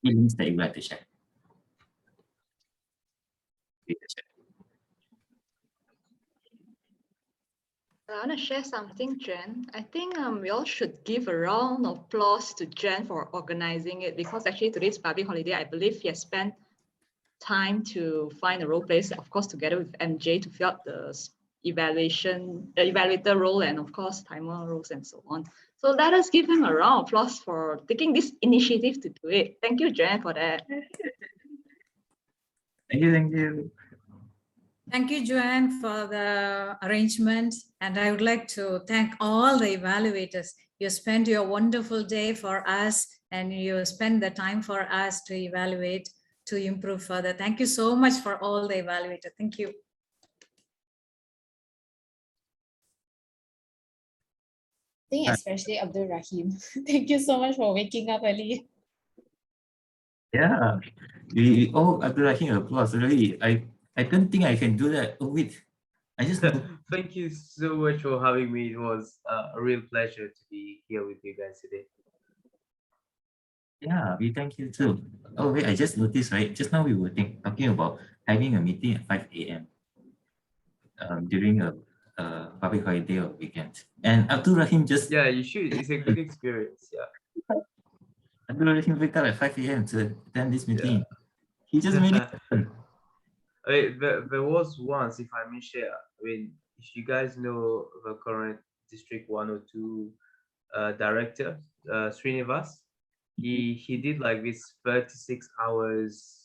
feelings that you would like to share. I want to share something, Jen. I think we all should give a round of applause to Jen for organizing it, because actually today's public holiday, I believe he has spent time to find a role place, of course, together with MJ to fill out the evaluator role, and of course, timer roles and so on. So let us give him a round of applause for taking this initiative to do it. Thank you, Jen, for that. Thank you. Thank you, Joanne, for the arrangement. And I would like to thank all the evaluators. You spent your wonderful day for us, and you spend the time for us to evaluate, to improve further. Thank you so much for all the evaluators. Thank you. I think especially Abdul Rahim. Thank you so much for waking up early. Yeah, we all Abdul Rahim applause. Really, I don't think I can do that. Oh wait, I just Thank you so much for having me. It was a real pleasure to be here with you guys today. Yeah, we thank you too. Oh wait, I just noticed, right? Just now we were talking about having a meeting at 5 a.m. During a public holiday or weekend. And Abdul Rahim just you should. It's a good experience. Yeah. Abdul Rahim wake up at 5 a.m. to attend this meeting. He just made it happen. There was once, if I may share. I mean, if you guys know the current District 102 director, Srinivas, he did like this 36 hours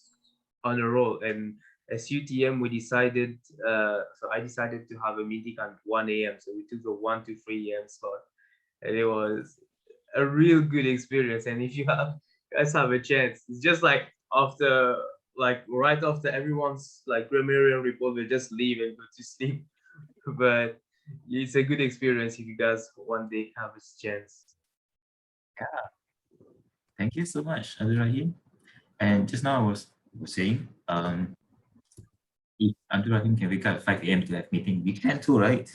on a roll, and as UTM we decided, so I decided to have a meeting at 1 a.m. So we took the 1 to 3 a.m. slot, and it was a real good experience. And if you guys have a chance, it's just like right after everyone's like grammarian report, they just leave and go to sleep. But it's a good experience if you guys one day have a chance. Yeah. Thank you so much, Abdul Rahim. And just now I was saying, if Abdul Rahim can wake up at 5 a.m. to have meeting, we can too, right?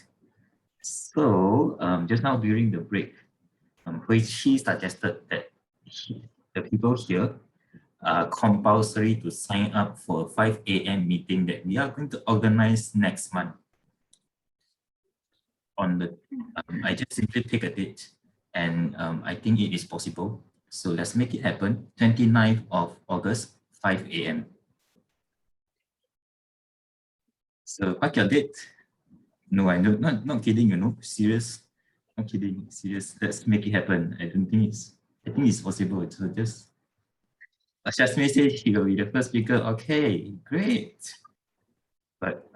So just now during the break, which she suggested that the people here are compulsory to sign up for a 5 a.m. meeting that we are going to organize next month. On the, I just simply pick a date, and I think it is possible. So let's make it happen. 29th of August, 5 a.m. So what's your date? No, I know, not kidding, you know, serious. Not kidding, serious. Let's make it happen. I think it's possible. So just message, he will be the first speaker. Okay, great. But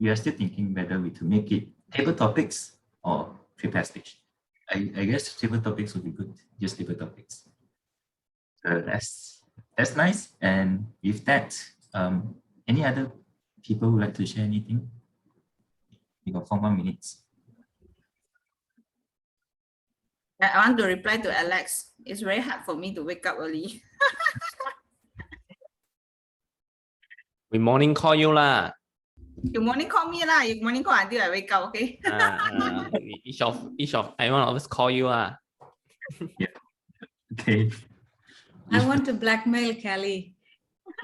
we are still thinking whether we to make it table topics or prepare stage. I guess table topics would be good. Just table topics. So that's nice. And with that, any other people would like to share anything? We got 4 more minutes. I want to reply to Alex. It's very hard for me to wake up early. We morning call you lah. You morning call me lah. You morning call until I wake up, okay? Each of everyone of us call you lah. Yeah. Okay. I want to blackmail Kelly.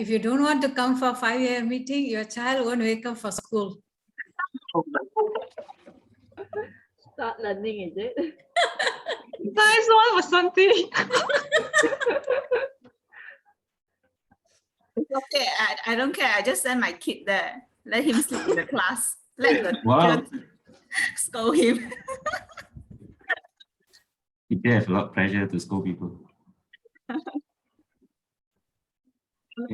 If you don't want to come for 5 a.m. meeting, your child won't wake up for school. Start learning, is it? Nice one for Santi. It's okay. I don't care. I just send my kid there. Let him sleep in the class. Let the Wow. teacher scold him. You have a lot of pressure to scold people.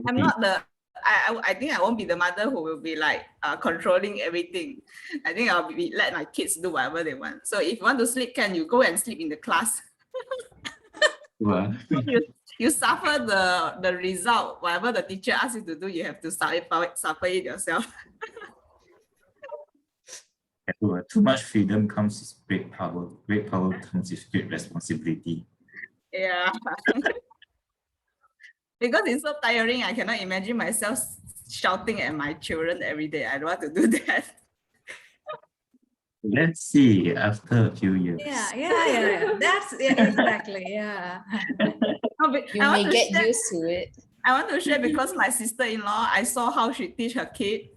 I'm not the. I think I won't be the mother who will be like controlling everything. I think I'll be let my kids do whatever they want. So if you want to sleep, can you go and sleep in the class? Wow. You suffer the result. Whatever the teacher asks you to do, you have to suffer it yourself. Too much freedom comes with great power. Great power comes with great responsibility. Yeah. Because it's so tiring, I cannot imagine myself shouting at my children every day. I don't want to do that. Let's see after a few years. Yeah. That's exactly, yeah. You may get used to it. I want to share because my sister-in-law, I saw how she teach her kid.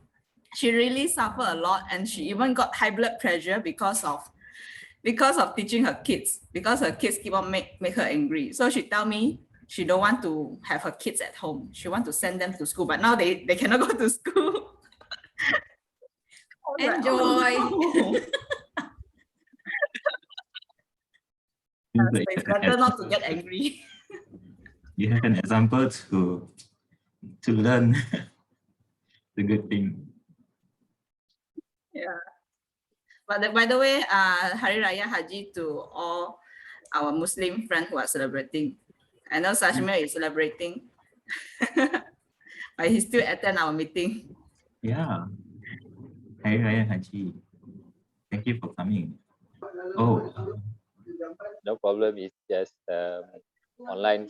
She really suffered a lot, and she even got high blood pressure because of teaching her kids, because her kids keep on make her angry. So she tell me she don't want to have her kids at home. She want to send them to school, but now they cannot go to school. Enjoy. It's better not to get angry. You have an example to learn the good thing. Yeah. But by the way, Hari Raya Haji to all our Muslim friends who are celebrating. I know Sashmir is celebrating, but he still attend our meeting. Yeah. Hari Raya Haji. Thank you for coming. Oh, No problem. It's just online,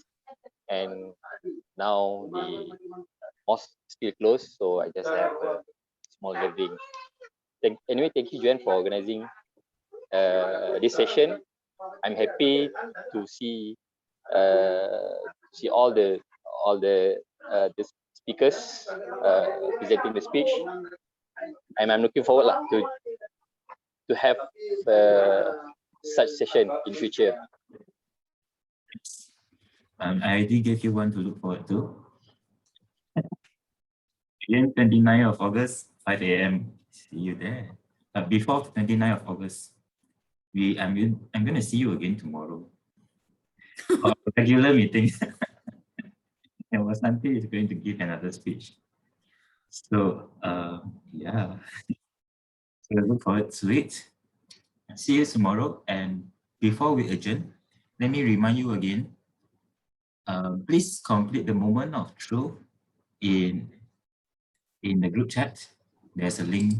and now the mosque still closed, so I just have a small gathering. Anyway, thank you, Juan, for organizing this session. I'm happy to see all the speakers presenting the speech. And I'm looking forward to have such session in future. I already gave you one to look forward to. Again, 29th of August, 5 a.m. See you there. But before 29th of August, I'm going to see you again tomorrow. For regular meeting. And Vasanti is going to give another speech. So, yeah. So look forward to it. See you tomorrow. And before we adjourn, let me remind you again, please complete the moment of truth in the group chat. There's a link.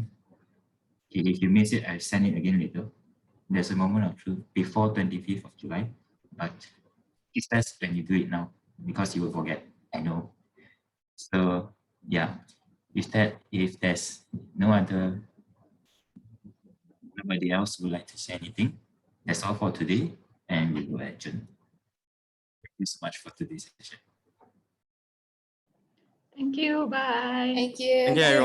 If you miss it, I'll send it again later. There's a moment of truth before 25th of July, but it's best when you do it now because you will forget, I know. So yeah, if there's nobody else would like to say anything, that's all for today. and we will adjourn. Thank you so much for today's session. Thank you. Bye. Thank you. Thank you, everyone.